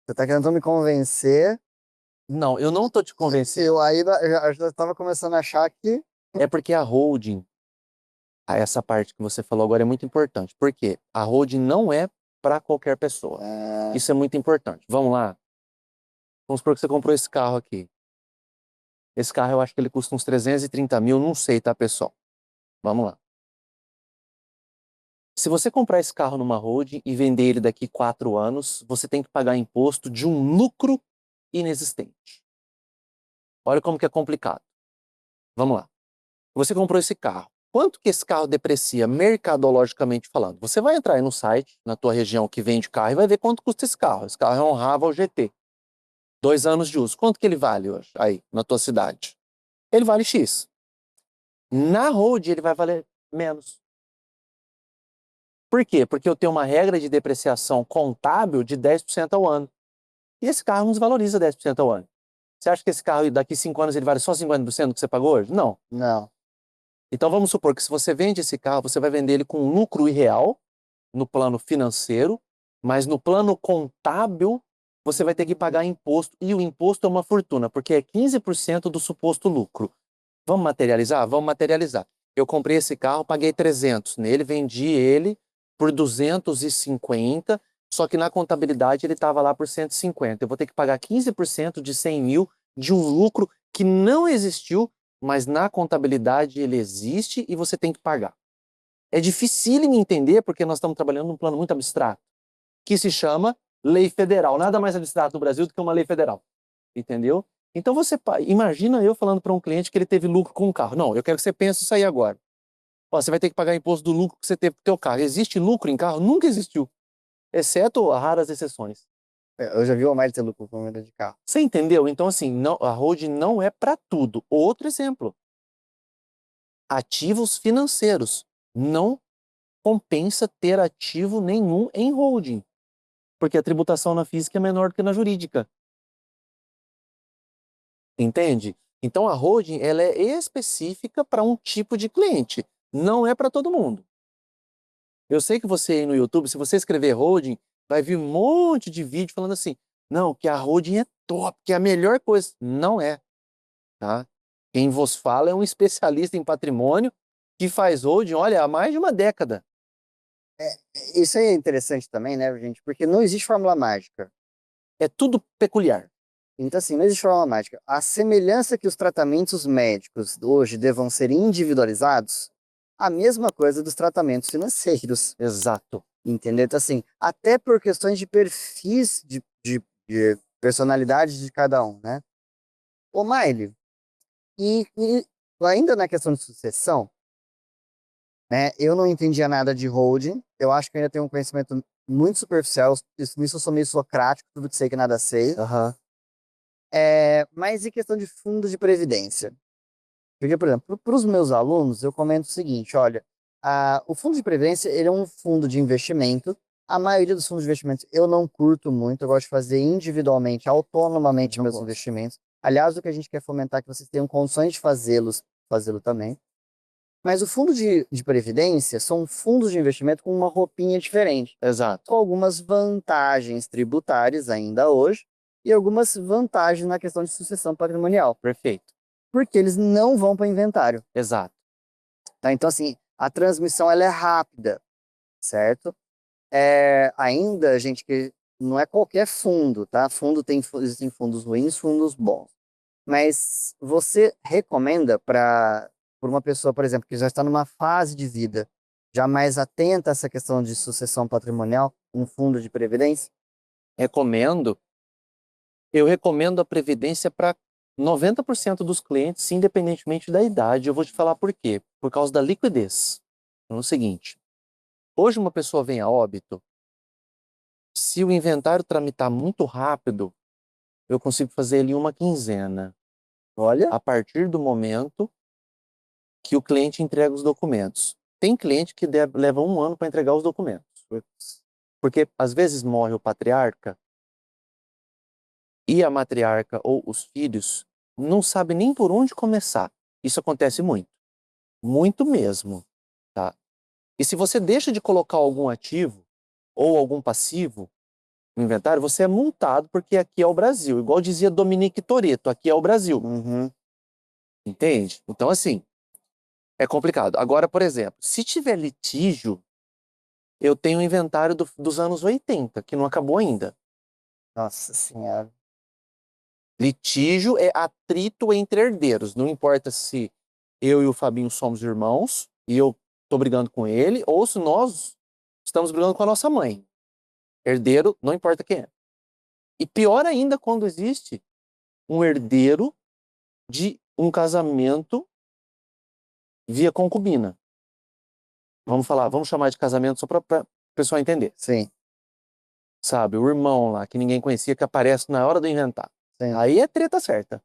Você tá querendo me convencer. Não, eu não tô te convencendo. Eu ainda eu já tava começando a achar que. É porque a holding, essa parte que você falou agora é muito importante. Por quê? A holding não é para qualquer pessoa. Isso é muito importante. Vamos lá. Vamos supor que você comprou esse carro aqui. Esse carro eu acho que ele custa uns 330 mil, não sei, tá, pessoal? Vamos lá. Se você comprar esse carro numa holding e vender ele daqui 4 anos, você tem que pagar imposto de um lucro inexistente. Olha como que é complicado. Vamos lá. Você comprou esse carro. Quanto que esse carro deprecia mercadologicamente falando? Você vai entrar aí no site, na tua região que vende carro, e vai ver quanto custa esse carro. Esse carro é um Raval GT. 2 anos de uso. Quanto que ele vale hoje aí, na tua cidade? Ele vale X. Na holding ele vai valer menos. Por quê? Porque eu tenho uma regra de depreciação contábil de 10% ao ano. E esse carro não desvaloriza 10% ao ano. Você acha que esse carro daqui 5 anos ele vale só 50% do que você pagou hoje? Não. Não. Então vamos supor que se você vende esse carro, você vai vender ele com lucro irreal no plano financeiro, mas no plano contábil você vai ter que pagar imposto. E o imposto é uma fortuna, porque é 15% do suposto lucro. Vamos materializar? Vamos materializar. Eu comprei esse carro, paguei 300 nele, vendi ele por 250, só que na contabilidade ele estava lá por 150. Eu vou ter que pagar 15% de 100 mil de um lucro que não existiu, mas na contabilidade ele existe e você tem que pagar. É dificílimo entender porque nós estamos trabalhando num plano muito abstrato, que se chama lei federal. Nada mais abstrato no Brasil do que uma lei federal. Entendeu? Então você imagina eu falando para um cliente que ele teve lucro com um carro. Não, eu quero que você pense isso aí agora. Ó, você vai ter que pagar imposto do lucro que você teve com o teu carro. Existe lucro em carro? Nunca existiu. Exceto raras exceções. Eu já vi o Omar ter lucro com venda de carro. Você entendeu? Então, assim, não, a holding não é para tudo. Outro exemplo. Ativos financeiros. Não compensa ter ativo nenhum em holding. Porque a tributação na física é menor do que na jurídica. Entende? Então a holding ela é específica para um tipo de cliente, não é para todo mundo. Eu sei que você aí no YouTube, se você escrever holding, vai vir um monte de vídeo falando assim, não, que a holding é top, que é a melhor coisa. Não é, tá? Quem vos fala é um especialista em patrimônio que faz holding, olha, há mais de uma década. Isso aí é interessante também, né, gente? Porque não existe fórmula mágica. É tudo peculiar. Então, assim, não existe fórmula mágica. A semelhança que os tratamentos médicos hoje devam ser individualizados, a mesma coisa dos tratamentos financeiros, Exato. entendeu? Então, assim, até por questões de perfis de personalidade de cada um, né? Ô, Maile, e ainda na questão de sucessão, né? Eu não entendia nada de holding, eu acho que eu ainda tenho um conhecimento muito superficial, nisso eu sou meio socrático, tudo que sei que nada sei. Aham. Mas e questão de fundo de previdência? Porque, por exemplo, para os meus alunos, eu comento o seguinte, olha, o fundo de previdência, ele é um fundo de investimento. A maioria dos fundos de investimento eu não curto muito, eu gosto de fazer individualmente, autonomamente Não meus gosto. investimentos. Aliás, o que a gente quer fomentar é que vocês tenham condições de fazê-lo também. Mas o fundo de previdência são fundos de investimento com uma roupinha diferente, Exato. com algumas vantagens tributárias ainda hoje e algumas vantagens na questão de sucessão patrimonial, Perfeito. porque eles não vão para inventário. Exato. Tá? Então, assim, a transmissão ela é rápida, certo? Ainda, gente, que não é qualquer fundo, tá? Existem fundos ruins, fundos bons. Mas você recomenda para uma pessoa, por exemplo, que já está numa fase de vida já mais atenta a essa questão de sucessão patrimonial, um fundo de previdência? Recomendo. Eu recomendo a previdência para 90% dos clientes, independentemente da idade. Eu vou te falar por quê. Por causa da liquidez. Então, é o seguinte, hoje uma pessoa vem a óbito, se o inventário tramitar muito rápido, eu consigo fazer ele em uma quinzena, Olha, a partir do momento que o cliente entrega os documentos. Tem cliente que leva um ano para entregar os documentos, porque às vezes morre o patriarca e a matriarca ou os filhos não sabem nem por onde começar. Isso acontece muito, muito mesmo, tá? E se você deixa de colocar algum ativo ou algum passivo no inventário, você é multado porque aqui é o Brasil. Igual dizia Dominique Toretto, aqui é o Brasil. uhum, Entende? Então, assim, é complicado. Agora, por exemplo, se tiver litígio, eu tenho um inventário dos anos 80, que não acabou ainda. nossa senhora. Litígio é atrito entre herdeiros. Não importa se eu e o Fabinho somos irmãos e eu tô brigando com ele, ou se nós estamos brigando com a nossa mãe. Herdeiro, não importa quem é. E pior ainda quando existe um herdeiro de um casamento via concubina. Vamos chamar de casamento só para o pessoal entender. Sim, Sabe, o irmão lá que ninguém conhecia que aparece na hora do inventar. sim. Aí é treta certa,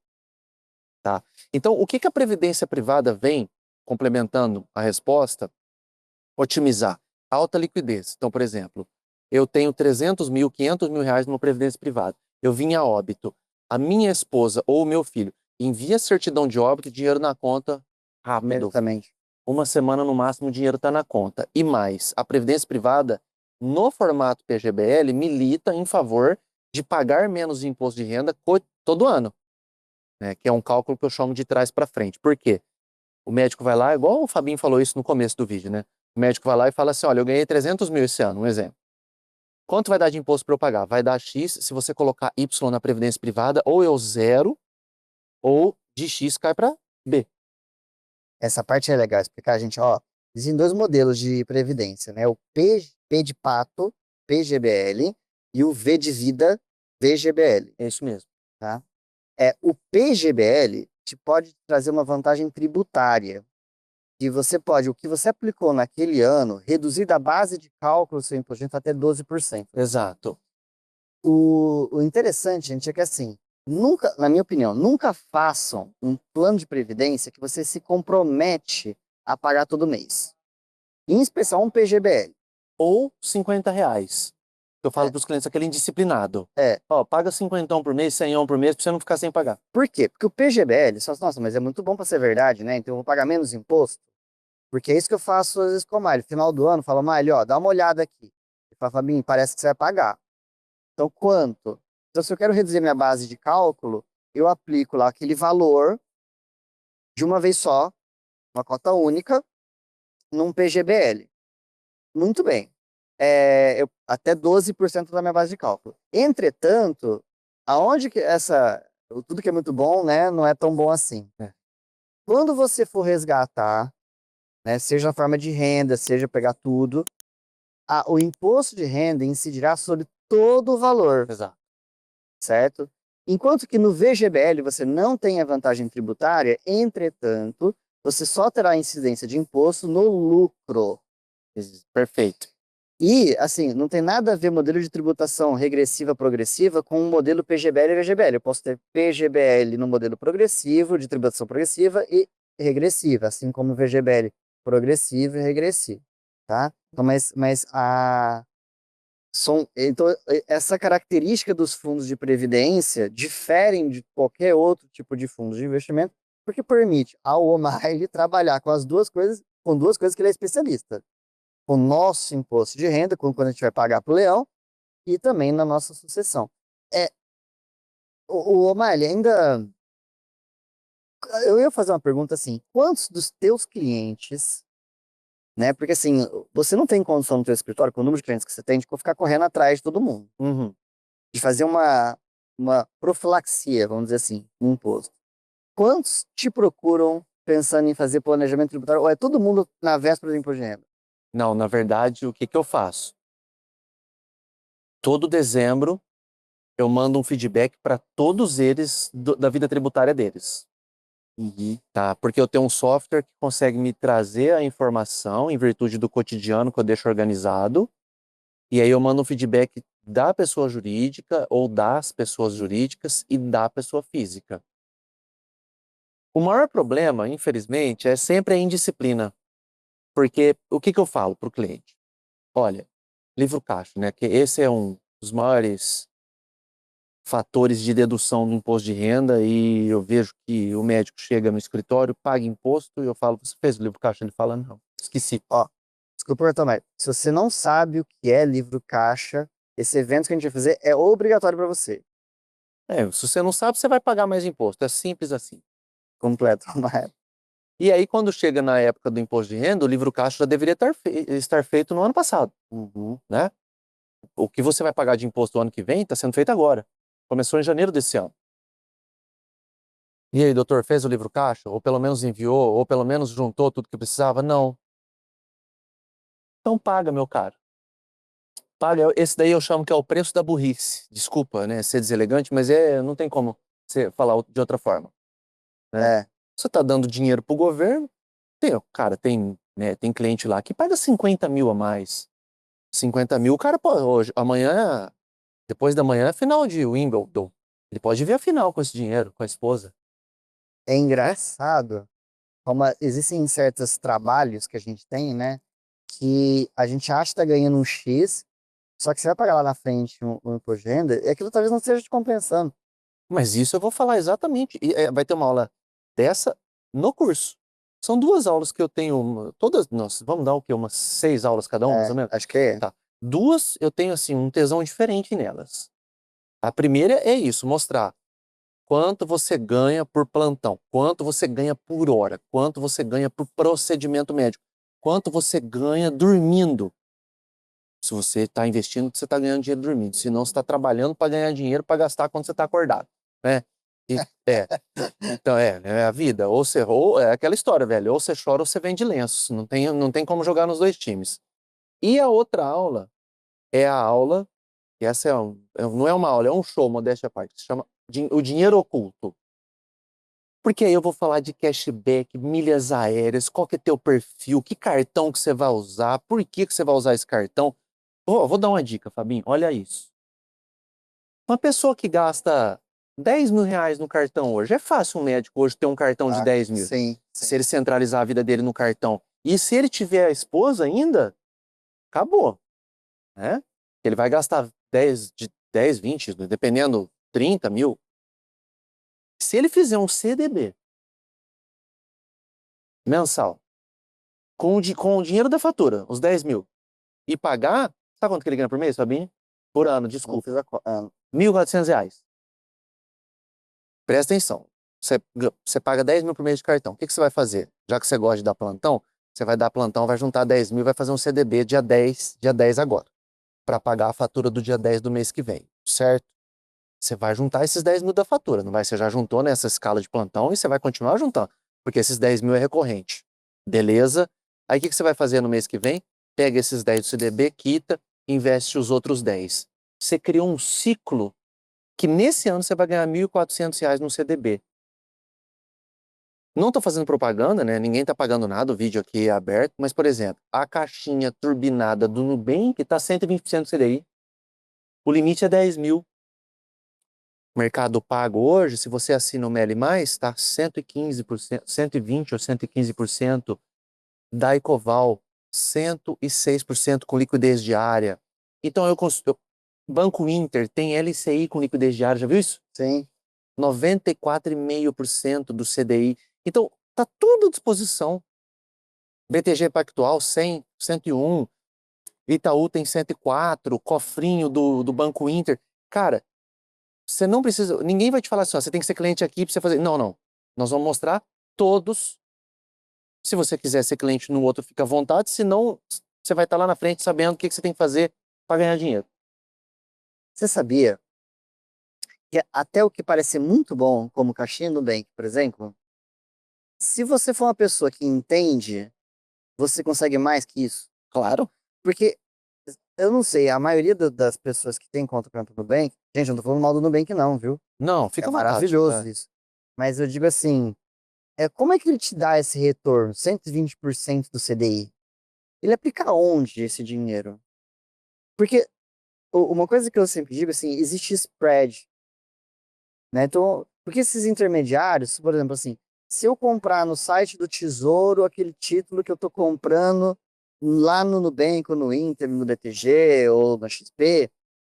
tá? Então, o que que a previdência privada vem complementando a resposta? Otimizar alta liquidez. Então, por exemplo, eu tenho 300 mil, 500 mil reais numa previdência privada. Eu vim a óbito. A minha esposa ou o meu filho envia a certidão de óbito, dinheiro na conta rápido. Imediatamente. Uma semana no máximo o dinheiro está na conta. E mais, a previdência privada, no formato PGBL, milita em favor de pagar menos imposto de renda todo ano, né? Que é um cálculo que eu chamo de trás para frente. Por quê? O médico vai lá, igual o Fabinho falou isso no começo do vídeo, né? O médico vai lá e fala assim, olha, eu ganhei 300 mil esse ano, um exemplo. Quanto vai dar de imposto para eu pagar? Vai dar X, se você colocar Y na previdência privada, ou eu zero, ou de X cai para B. Essa parte é legal explicar, gente, ó. Existem dois modelos de previdência, né? O P de pato, PGBL, e o V de vida, VGBL, É isso mesmo. tá? O PGBL te pode trazer uma vantagem tributária, que você pode, o que você aplicou naquele ano, reduzir da base de cálculo do seu imposto de renda até 12%. Exato. O interessante, gente, é que assim, nunca, na minha opinião, nunca façam um plano de previdência que você se compromete a pagar todo mês. Em especial um PGBL. Ou 50 reais. Eu falo É, para os clientes, aquele indisciplinado. é. Ó, paga 50 por mês, 100 por mês, para você não ficar sem pagar. Por quê? Porque o PGBL, só, nossa, mas é muito bom para ser verdade, né? Então eu vou pagar menos imposto. Porque é isso que eu faço às vezes com o Mário. Final do ano, falo, Mário, ó, dá uma olhada aqui. Ele fala, Fabinho, parece que você vai pagar. Então quanto? Então se eu quero reduzir minha base de cálculo, eu aplico lá aquele valor de uma vez só, uma cota única, num PGBL. Muito bem. Até 12% da minha base de cálculo. Entretanto, aonde que tudo que é muito bom, né, não é tão bom assim. É. Quando você for resgatar, né, seja na forma de renda, seja pegar tudo, o imposto de renda incidirá sobre todo o valor, Exato. certo? Enquanto que no VGBL você não tem a vantagem tributária, entretanto, você só terá incidência de imposto no lucro. Perfeito. E, assim, não tem nada a ver modelo de tributação regressiva progressiva com o modelo PGBL e VGBL. Eu posso ter PGBL no modelo progressivo, de tributação progressiva e regressiva, assim como VGBL progressivo e regressivo, tá? Então, essa característica dos fundos de previdência diferem de qualquer outro tipo de fundo de investimento, porque permite ao Omar ele trabalhar com duas coisas que ele é especialista: o nosso imposto de renda, quando a gente vai pagar para o leão, e também na nossa sucessão. É, o Omar, ele ainda. Eu ia fazer uma pergunta assim: quantos dos teus clientes, né? Porque assim, você não tem condição no teu escritório, com o número de clientes que você tem, de ficar correndo atrás de todo mundo, Uhum. de fazer uma profilaxia, vamos dizer assim, no imposto. Quantos te procuram pensando em fazer planejamento tributário? Ou é todo mundo na véspera do imposto de renda? Não, na verdade, o que que eu faço? Todo dezembro eu mando um feedback para todos eles da vida tributária deles. Tá? Porque eu tenho um software que consegue me trazer a informação em virtude do cotidiano que eu deixo organizado. E aí eu mando um feedback da pessoa jurídica ou das pessoas jurídicas e da pessoa física. O maior problema, infelizmente, é sempre a indisciplina. Porque o que que eu falo para o cliente? Olha, livro caixa, né? Que esse é um dos maiores fatores de dedução do imposto de renda e eu vejo que o médico chega no escritório, paga imposto e eu falo, você fez o livro caixa? Ele fala, não, esqueci. Ó, desculpa, Bertomé. Se você não sabe o que é livro caixa, esse evento que a gente vai fazer é obrigatório para você. É, se você não sabe, você vai pagar mais imposto, é simples assim. Completo, não é? E aí, quando chega na época do imposto de renda, o livro caixa já deveria estar feito no ano passado, né? O que você vai pagar de imposto do ano que vem está sendo feito agora. Começou em janeiro desse ano. E aí, doutor, fez o livro caixa? Ou pelo menos enviou? Ou pelo menos juntou tudo que precisava? Não. Então paga, meu caro. Paga. Esse daí eu chamo que é o preço da burrice. Desculpa, né, ser deselegante, mas não tem como você falar de outra forma, né? É, Você está dando dinheiro pro governo, cara, tem cliente lá que paga 50 mil a mais. 50 mil, o cara pode, hoje, amanhã, depois da manhã é final de Wimbledon. Ele pode ver a final com esse dinheiro, com a esposa. é engraçado como existem certos trabalhos que a gente tem, né? Que a gente acha que tá ganhando um X, só que você vai pagar lá na frente um imposto de renda, e aquilo talvez não esteja te compensando. Mas isso eu vou falar exatamente. E, vai ter uma aula dessa no curso. São duas aulas que eu tenho, todas, nós vamos dar o quê? Umas 6 aulas cada uma, mais ou menos? Acho que é. Tá. Duas eu tenho, assim, um tesão diferente nelas. A primeira é isso, mostrar quanto você ganha por plantão, quanto você ganha por hora, quanto você ganha por procedimento médico, quanto você ganha dormindo. Se você está investindo, você está ganhando dinheiro dormindo. Se não, você está trabalhando para ganhar dinheiro para gastar quando você está acordado, né? E, então é a vida. Ou é aquela história, velho. Ou você chora ou você vende lenços. Não tem como jogar nos dois times. E a outra aula é a aula, e essa não é uma aula, é um show, modéstia à parte, que se chama O Dinheiro Oculto. Porque aí eu vou falar de cashback, milhas aéreas, qual que é teu perfil, que cartão que você vai usar, por que que você vai usar esse cartão. Vou dar uma dica, Fabinho, olha isso. Uma pessoa que gasta 10 mil reais no cartão hoje, é fácil um médico hoje ter um cartão de 10 mil, Sim, se sim. ele centralizar a vida dele no cartão. E se ele tiver a esposa ainda, acabou, né? Ele vai gastar 10, 20, dependendo, 30 mil. Se ele fizer um CDB mensal, com o dinheiro da fatura, os 10 mil, e pagar, sabe quanto que ele ganha por mês, Fabinho? Por ano, Não desculpa. fiz a conta. R$ 1.400. Presta atenção. você paga 10 mil por mês de cartão. O que você vai fazer? Já que você gosta de dar plantão, você vai dar plantão, vai juntar 10 mil, vai fazer um CDB dia 10 agora, para pagar a fatura do dia 10 do mês que vem, certo? Você vai juntar esses 10 mil da fatura, não vai? Você já juntou nessa escala de plantão e você vai continuar juntando, porque esses 10 mil é recorrente. Beleza? Aí o que você vai fazer no mês que vem? Pega esses 10 do CDB, quita, investe os outros 10. Você criou um ciclo que nesse ano você vai ganhar R$ 1.400 no CDB. Não estou fazendo propaganda, né? Ninguém está pagando nada, o vídeo aqui é aberto, mas, por exemplo, a caixinha turbinada do Nubank está 120% do CDI. O limite é 10 mil. Mercado Pago hoje, se você assina o Meli Mais, está 115%, 120 ou 115%. Da Ecoval, 106% com liquidez diária. Então, Banco Inter tem LCI com liquidez diária, já viu isso? Sim. 94,5% do CDI. Então, tá tudo à disposição. BTG Pactual, 100, 101. Itaú tem 104. Cofrinho do Banco Inter. Cara, você não precisa... Ninguém vai te falar assim, ó, você tem que ser cliente aqui para você fazer... Não, não. Nós vamos mostrar todos. Se você quiser ser cliente no outro, fica à vontade. Senão, você vai estar lá na frente sabendo o que você tem que fazer para ganhar dinheiro. Você sabia que até o que parece muito bom, como caixinha no Nubank, por exemplo, se você for uma pessoa que entende, você consegue mais que isso? Claro. Porque, eu não sei, a maioria das pessoas que tem conta corrente no Nubank, gente, eu não tô falando mal do Nubank não, viu? Não, É fica à vontade. maravilhoso isso. Mas eu digo assim, como é que ele te dá esse retorno, 120% do CDI? Ele aplica onde esse dinheiro? Porque uma coisa que eu sempre digo, assim, existe spread, né? Então, porque esses intermediários, por exemplo, assim, se eu comprar no site do Tesouro aquele título que eu tô comprando lá no Nubank, ou no Inter, no BTG ou na XP,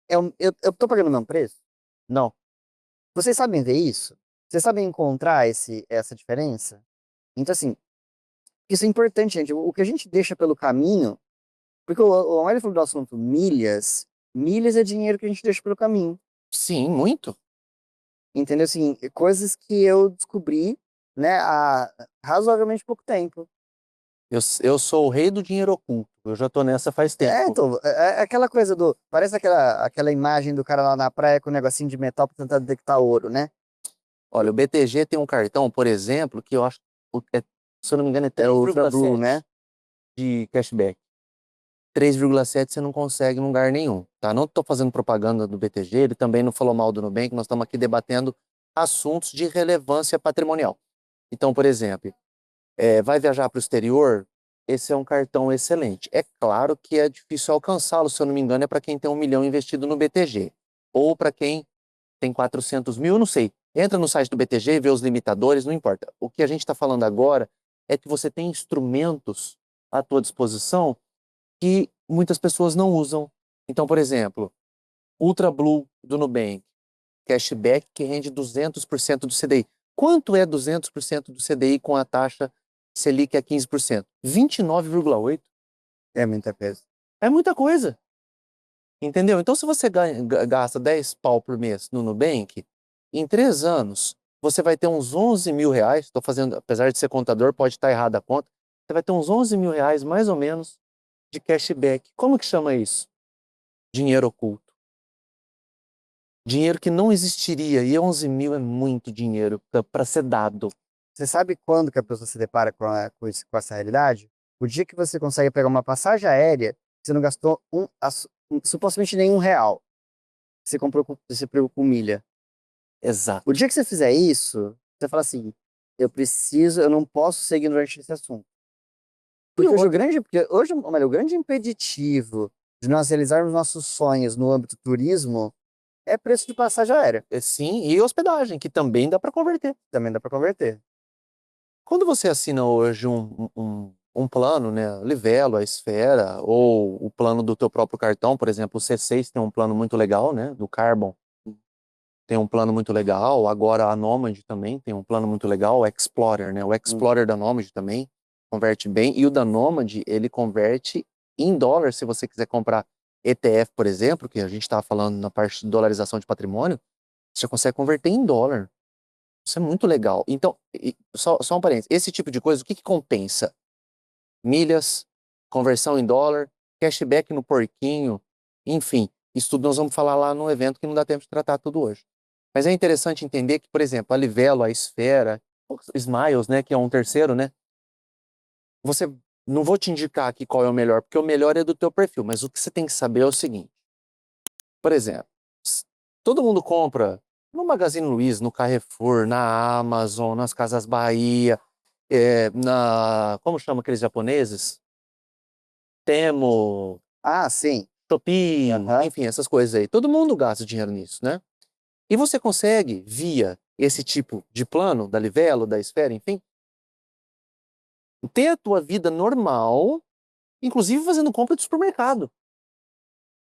eu tô pagando o mesmo preço? Não. Vocês sabem ver isso? Vocês sabem encontrar essa diferença? Então, assim, isso é importante, gente. O que a gente deixa pelo caminho, porque o Amália falou do assunto milhas, milhas é dinheiro que a gente deixa pelo caminho. Sim, muito. Entendeu? Assim, coisas que eu descobri, né, há razoavelmente pouco tempo. Eu sou o rei do dinheiro oculto. Eu já tô nessa faz tempo. Então, é aquela coisa do. Parece aquela imagem do cara lá na praia com um negocinho de metal pra tentar detectar ouro, né? Olha, o BTG tem um cartão, por exemplo, que eu acho, se eu não me engano, é É o Ultra Blue, 3,7 né? de cashback. 3,7 você não consegue em lugar nenhum, tá? Não estou fazendo propaganda do BTG, ele também não falou mal do Nubank, nós estamos aqui debatendo assuntos de relevância patrimonial. Então, por exemplo, vai viajar para o exterior, esse é um cartão excelente. É claro que é difícil alcançá-lo, se eu não me engano, é para quem tem 1 milhão investido no BTG. Ou para quem tem 400 mil, não sei. Entra no site do BTG, vê os limitadores, não importa. O que a gente está falando agora é que você tem instrumentos à tua disposição que muitas pessoas não usam. Então, por exemplo, Ultra Blue do Nubank, cashback que rende 200% do CDI. Quanto é 200% do CDI com a taxa Selic a 15%? 29,8%. É muita coisa. É muita coisa, entendeu? Então, se você gasta 10 pau por mês no Nubank, em 3 anos, você vai ter uns 11 mil reais. Estou fazendo, apesar de ser contador, pode estar errada a conta. Você vai ter uns 11 mil reais, mais ou menos, de cashback. Como que chama isso? Dinheiro oculto. Dinheiro que não existiria. E 11 mil é muito dinheiro para ser dado. Você sabe quando que a pessoa se depara com essa realidade? O dia que você consegue pegar uma passagem aérea, você não gastou supostamente nenhum real. Você pegou com milha. O Exato. dia que você fizer isso, você fala assim, eu não posso seguir durante esse assunto. E outra, Porque hoje, olha, o grande impeditivo de nós realizarmos nossos sonhos no âmbito turismo é preço de passagem aérea. sim, e hospedagem, que também dá para converter. Também dá para converter. Quando você assina hoje um plano, né, Livelo, a Esfera, ou o plano do teu próprio cartão, por exemplo, o C6 tem um plano muito legal, né, do Carbon tem um plano muito legal, agora a Nomad também tem um plano muito legal, o Explorer, né, o Hum. Explorer da Nomad também converte bem, e o da Nomad, ele converte em dólar, se você quiser comprar ETF, por exemplo, que a gente estava falando na parte de dolarização de patrimônio, você já consegue converter em dólar. Isso é muito legal. Então, só um parênteses. Esse tipo de coisa, o que que compensa? Milhas, conversão em dólar, cashback no porquinho, enfim. Isso tudo nós vamos falar lá no evento que não dá tempo de tratar tudo hoje. Mas é interessante entender que, por exemplo, a Livelo, a Esfera, o Smiles, né, que é um terceiro, né? Você não vou te indicar aqui qual é o melhor, porque o melhor é do teu perfil, mas o que você tem que saber é o seguinte. Por exemplo, todo mundo compra no Magazine Luiza, no Carrefour, na Amazon, nas Casas Bahia, como chama aqueles japoneses? Temo, Ah, sim. Shopee, Aham. enfim, essas coisas aí. Todo mundo gasta dinheiro nisso, né? E você consegue, via esse tipo de plano, da Livelo, da Esfera, enfim, ter a tua vida normal, inclusive fazendo compra de supermercado.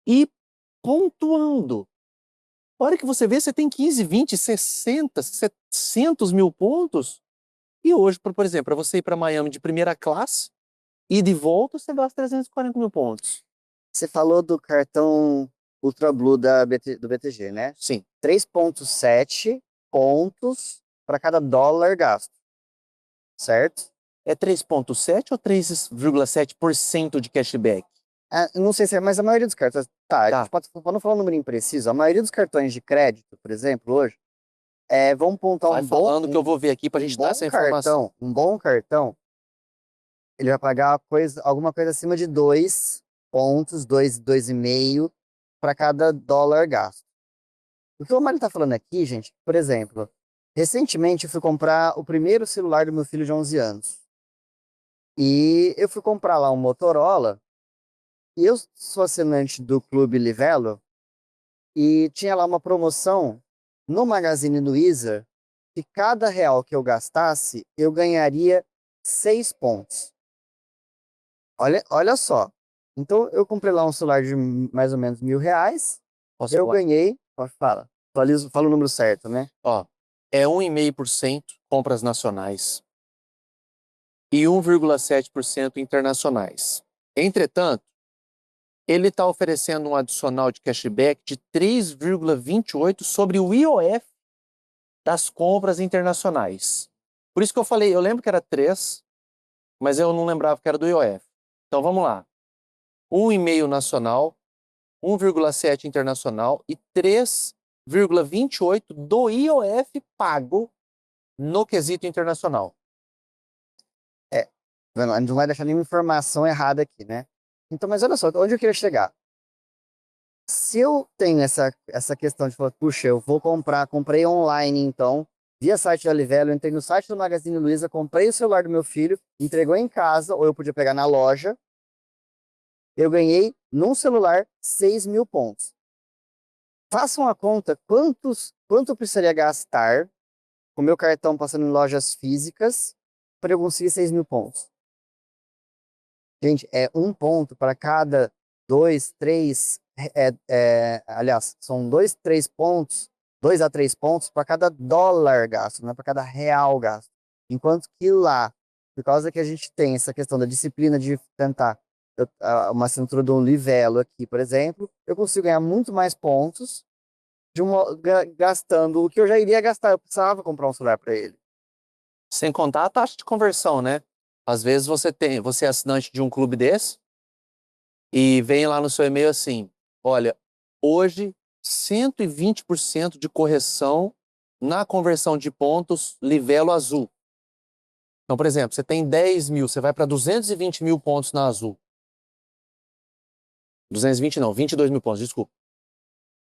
E pontuando. A hora que você vê, você tem 15, 20, 60, 700 mil pontos. E hoje, por exemplo, para você ir para Miami de primeira classe, e de volta, você gasta 340 mil pontos. Você falou do cartão Ultra Blue do BTG, né? Sim. 3,7 pontos para cada dólar gasto, certo? É 3,7 ou 3,7% de cashback? Ah, eu não sei se é, mas a maioria dos cartões. Tá, a gente Tá. pode não falar um número impreciso. A maioria dos cartões de crédito, por exemplo, hoje, vão pontuar Vai falando que eu vou ver aqui para a gente dar essa informação. um bom cartão, ele vai pagar alguma coisa acima de 2 pontos, 2,5 para cada dólar gasto. O que o Mário tá falando aqui, gente, por exemplo, recentemente eu fui comprar o primeiro celular do meu filho de 11 anos. E eu fui comprar lá um Motorola, e eu sou assinante do Clube Livelo, e tinha lá uma promoção no Magazine Luiza, que cada real que eu gastasse, eu ganharia 6 pontos. Olha só. Então eu comprei lá um celular de mais ou menos R$ 1.000, Posso eu falar? ganhei, fala o número certo, né? Ó, é 1,5% compras nacionais e 1,7% internacionais. Entretanto, ele está oferecendo um adicional de cashback de 3,28 sobre o IOF das compras internacionais. Por isso que eu falei, eu lembro que era 3, mas eu não lembrava que era do IOF. Então vamos lá. 1,5 nacional, 1,7 internacional e 3,28 do IOF pago no quesito internacional. A gente não vai deixar nenhuma informação errada aqui, né? Então, mas olha só, onde eu queria chegar? Se eu tenho essa questão de falar, puxa, eu vou comprei online então, via site da Livelo, entrei no site do Magazine Luiza, comprei o celular do meu filho, entregou em casa, ou eu podia pegar na loja, eu ganhei num celular 6.000 pontos. Façam a conta, quanto eu precisaria gastar com o meu cartão passando em lojas físicas para eu conseguir 6.000 pontos. Gente, é um ponto para cada dois, três. Aliás, são 2 a 3 pontos, 2 a 3 pontos para cada dólar gasto, não é para cada real gasto. Enquanto que lá, por causa que a gente tem essa questão da disciplina de tentar uma assinatura de um Livelo aqui, por exemplo, eu consigo ganhar muito mais pontos gastando o que eu já iria gastar. Eu precisava comprar um celular para ele. Sem contar a taxa de conversão, né? Às vezes você é assinante de um clube desse e vem lá no seu e-mail assim: olha, hoje 120% de correção na conversão de pontos Livelo Azul. Então, por exemplo, você tem 10 mil, você vai para 220 mil pontos na Azul. 220 não, 22 mil pontos, desculpa.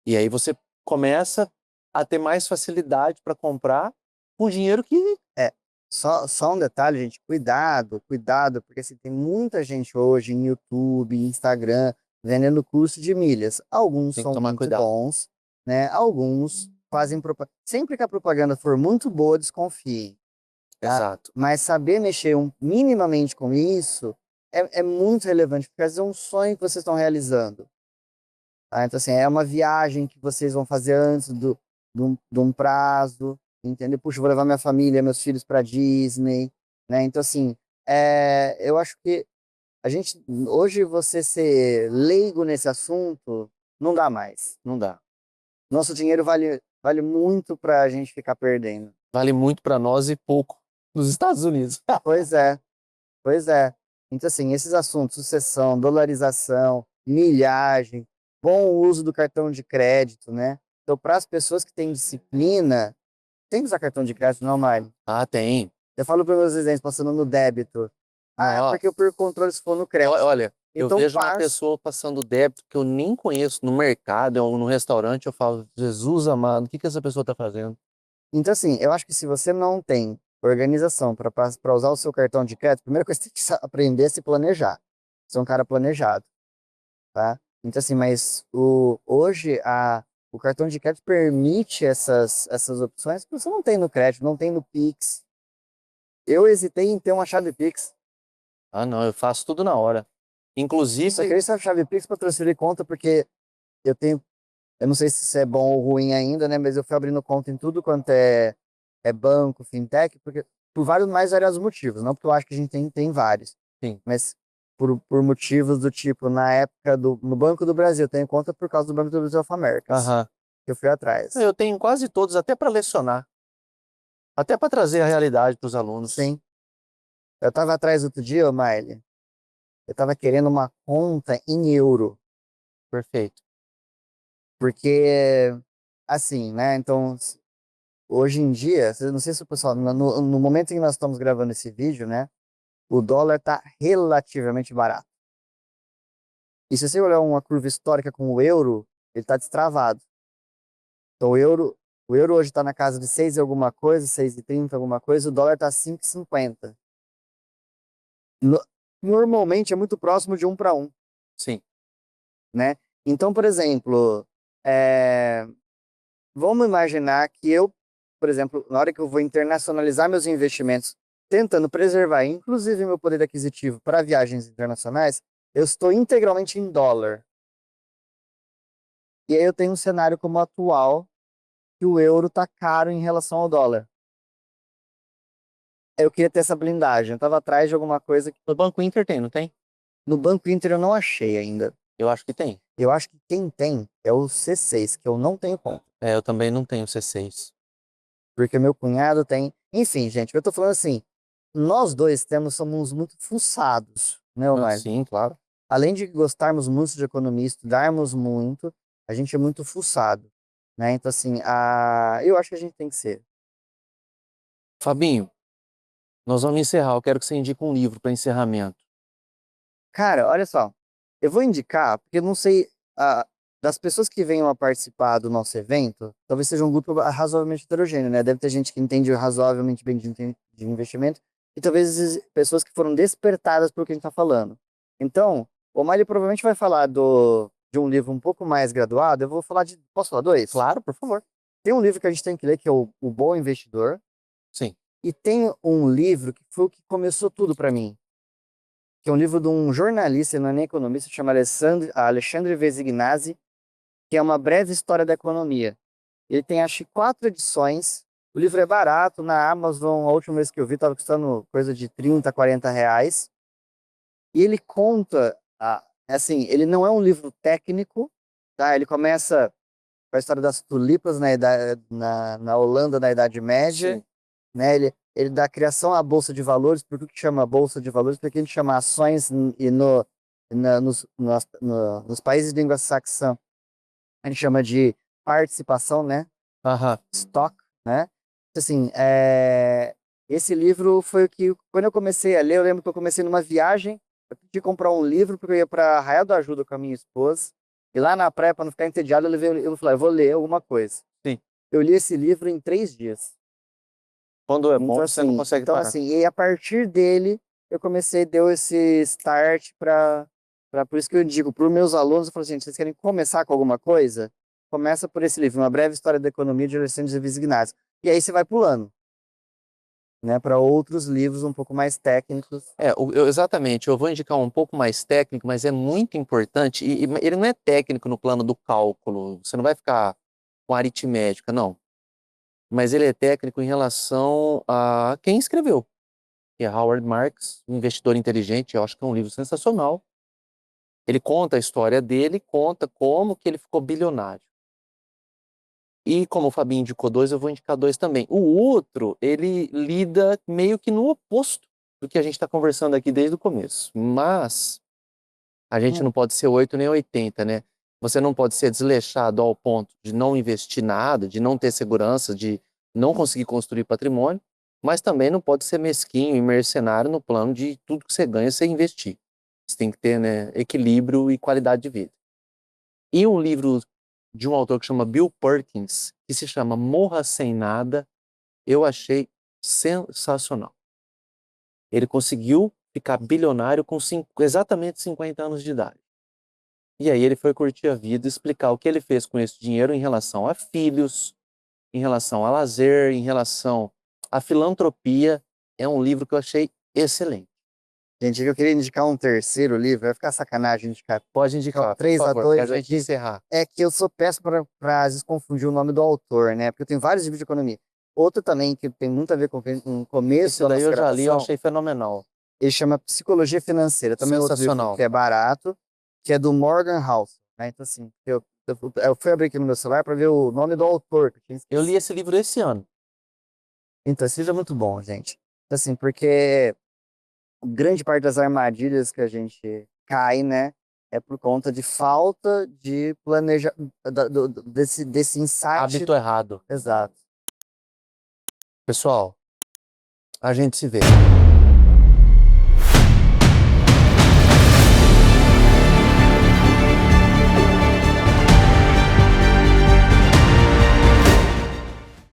E aí você começa a ter mais facilidade para comprar com dinheiro que É, só um detalhe, gente, cuidado, porque assim, tem muita gente hoje em YouTube, Instagram, vendendo curso de milhas. Alguns tem que são tomar muito cuidado. bons, né? Alguns fazem propaganda. Sempre que a propaganda for muito boa, desconfie, tá? Exato. Mas saber mexer minimamente com isso é muito relevante, porque às vezes é um sonho que vocês estão realizando. Tá? Então, assim, é uma viagem que vocês vão fazer antes de um prazo, entendeu? Puxa, eu vou levar minha família, meus filhos para Disney, né? Então, assim, eu acho que hoje você ser leigo nesse assunto, não dá mais, não dá. Nosso dinheiro vale muito para a gente ficar perdendo. Vale muito para nós e pouco nos Estados Unidos. Pois é, pois é. Então, assim, esses assuntos, sucessão, dolarização, milhagem, bom uso do cartão de crédito, né? Então, para as pessoas que têm disciplina, tem que usar cartão de crédito, não, Mário? Ah, tem. Eu falo para meus residentes passando no débito. Ah, Nossa. porque eu perco o controle se for no crédito. Olha, eu Então, vejo uma passo. pessoa passando débito que eu nem conheço no mercado ou no restaurante, eu falo, Jesus amado, o que que essa pessoa está fazendo? Então, assim, eu acho que se você não tem organização para usar o seu cartão de crédito, a primeira coisa que você tem que aprender é se planejar. Ser um cara planejado, tá? Então, assim, mas hoje o cartão de crédito permite essas opções que você não tem no crédito, não tem no Pix. Eu hesitei em ter uma chave Pix. Ah, não, eu faço tudo na hora. Só Inclusive, queria essa chave Pix para transferir conta, porque eu tenho. Eu não sei se isso é bom ou ruim ainda, né? Mas eu fui abrindo conta em tudo quanto é banco, fintech, porque por vários mais variados motivos. Não porque eu acho que a gente tem vários, sim. mas por motivos do tipo, na época no Banco do Brasil, eu tenho conta por causa do Banco do Brasil of Americas, Aham. que eu fui atrás. Eu tenho quase todos, até para lecionar, até para trazer a realidade para os alunos. Sim. Eu tava atrás outro dia, ô Miley, eu tava querendo uma conta em euro, Perfeito. porque, assim, né? Então, hoje em dia, eu não sei se o pessoal, no momento em que nós estamos gravando esse vídeo, né? O dólar está relativamente barato. E se você olhar uma curva histórica com o euro, ele está destravado. Então o euro hoje está na casa de 6 e alguma coisa, 6,30 alguma coisa, o dólar está 5,50. No- Normalmente é muito próximo de 1 para 1, Sim. né? Então, por exemplo, é, vamos imaginar que eu, por exemplo, na hora que eu vou internacionalizar meus investimentos, tentando preservar, inclusive, meu poder aquisitivo para viagens internacionais, eu estou integralmente em dólar. E aí eu tenho um cenário como o atual, que o euro tá caro em relação ao dólar. Eu queria ter essa blindagem. Eu tava atrás de alguma coisa que No Banco Inter tem, não tem? no Banco Inter eu não achei ainda. Eu acho que tem. Eu acho que quem tem é o C6, que eu não tenho conta. É, eu também não tenho C6. Porque meu cunhado tem. Enfim, gente, eu tô falando assim, nós dois somos muito fuçados, né, Ah, Omar? sim, claro. Além de gostarmos muito de economia, estudarmos muito, a gente é muito fuçado, né? Então, assim, eu acho que a gente tem que ser. Fabinho, nós vamos encerrar. Eu quero que você indique um livro para encerramento. Cara, olha só, eu vou indicar, porque eu não sei, das pessoas que venham a participar do nosso evento, talvez seja um grupo razoavelmente heterogêneo, né? Deve ter gente que entende razoavelmente bem de investimento, e talvez pessoas que foram despertadas pelo que a gente está falando. Então, o Mário provavelmente vai falar de um livro um pouco mais graduado, eu vou falar de. Posso falar dois? Claro, por favor. Tem um livro que a gente tem que ler, que é o Bom Investidor, Sim. e tem um livro que foi o que começou tudo para mim, que é um livro de um jornalista, ele não é nem economista, chama Alexandre Vesignazzi, que é uma breve história da economia. Ele tem, acho que 4 edições. O livro é barato, na Amazon, a última vez que eu vi, estava custando coisa de 30, R$ 40. E ele conta, assim, ele não é um livro técnico, tá? Ele começa com a história das tulipas na Holanda na Idade Média, Sim. né? Ele dá criação à Bolsa de Valores. Por que chama Bolsa de Valores? Porque a gente chama ações e nos países de língua saxã a gente chama de participação, né? Aham. Stock, né? Assim, esse livro foi o que, quando eu comecei a ler, eu lembro que eu comecei numa viagem, eu pedi comprar um livro porque eu ia para Arraial da Ajuda com a minha esposa, e lá na praia, para não ficar entediado, eu falei, eu vou ler alguma coisa. Sim. Eu li esse livro em 3 dias. Quando é bom, Então você não assim, consegue parar. e a partir dele eu comecei deu esse start para por isso que eu digo para os meus alunos, eu falo assim, vocês querem começar com alguma coisa? Começa por esse livro, Uma Breve História da Economia de Alexandre Vizignazi. E aí você vai pulando, né, para outros livros um pouco mais técnicos. É, exatamente. Eu vou indicar um pouco mais técnico, mas é muito importante. E ele não é técnico no plano do cálculo. Você não vai ficar com aritmética, não. Mas ele é técnico em relação a quem escreveu, que é Howard Marks, um investidor inteligente. Eu acho que é um livro sensacional. Ele conta a história dele, conta como que ele ficou bilionário. E como o Fabinho indicou dois, eu vou indicar dois também. O outro, ele lida meio que no oposto do que a gente está conversando aqui desde o começo. Mas a gente não pode ser 8 nem 80, né? Você não pode ser desleixado ao ponto de não investir nada, de não ter segurança, de não conseguir construir patrimônio, mas também não pode ser mesquinho e mercenário no plano de tudo que você ganha você investir. Você tem que ter, né, equilíbrio e qualidade de vida. E um livro de um autor que chama Bill Perkins, que se chama Morra Sem Nada, eu achei sensacional. Ele conseguiu ficar bilionário com exatamente 50 anos de idade. E aí ele foi curtir a vida, explicar o que ele fez com esse dinheiro em relação a filhos, em relação a lazer, em relação à filantropia. É um livro que eu achei excelente. Gente, eu queria indicar um terceiro livro, vai ficar sacanagem indicar Pode indicar, por 3 a favor, para a 2 gente aqui. encerrar. É que eu sou péssimo para às vezes confundir o nome do autor, né? Porque eu tenho vários livros de economia. Outro também que tem muito a ver com o começo Esse da daí nossa eu já li, eu gravação, achei fenomenal. ele chama Psicologia Financeira. Também é outro livro Sensacional. que é barato, que é do Morgan Housel, né? Então, assim, eu fui abrir aqui no meu celular para ver o nome do autor. Que eu tinha Eu li esquecido. esse livro esse ano. Então, esse livro é muito bom, gente. Então, assim, porque grande parte das armadilhas que a gente cai, né, é por conta de falta de planejamento, desse insight. Hábito errado. Exato. Pessoal, a gente se vê.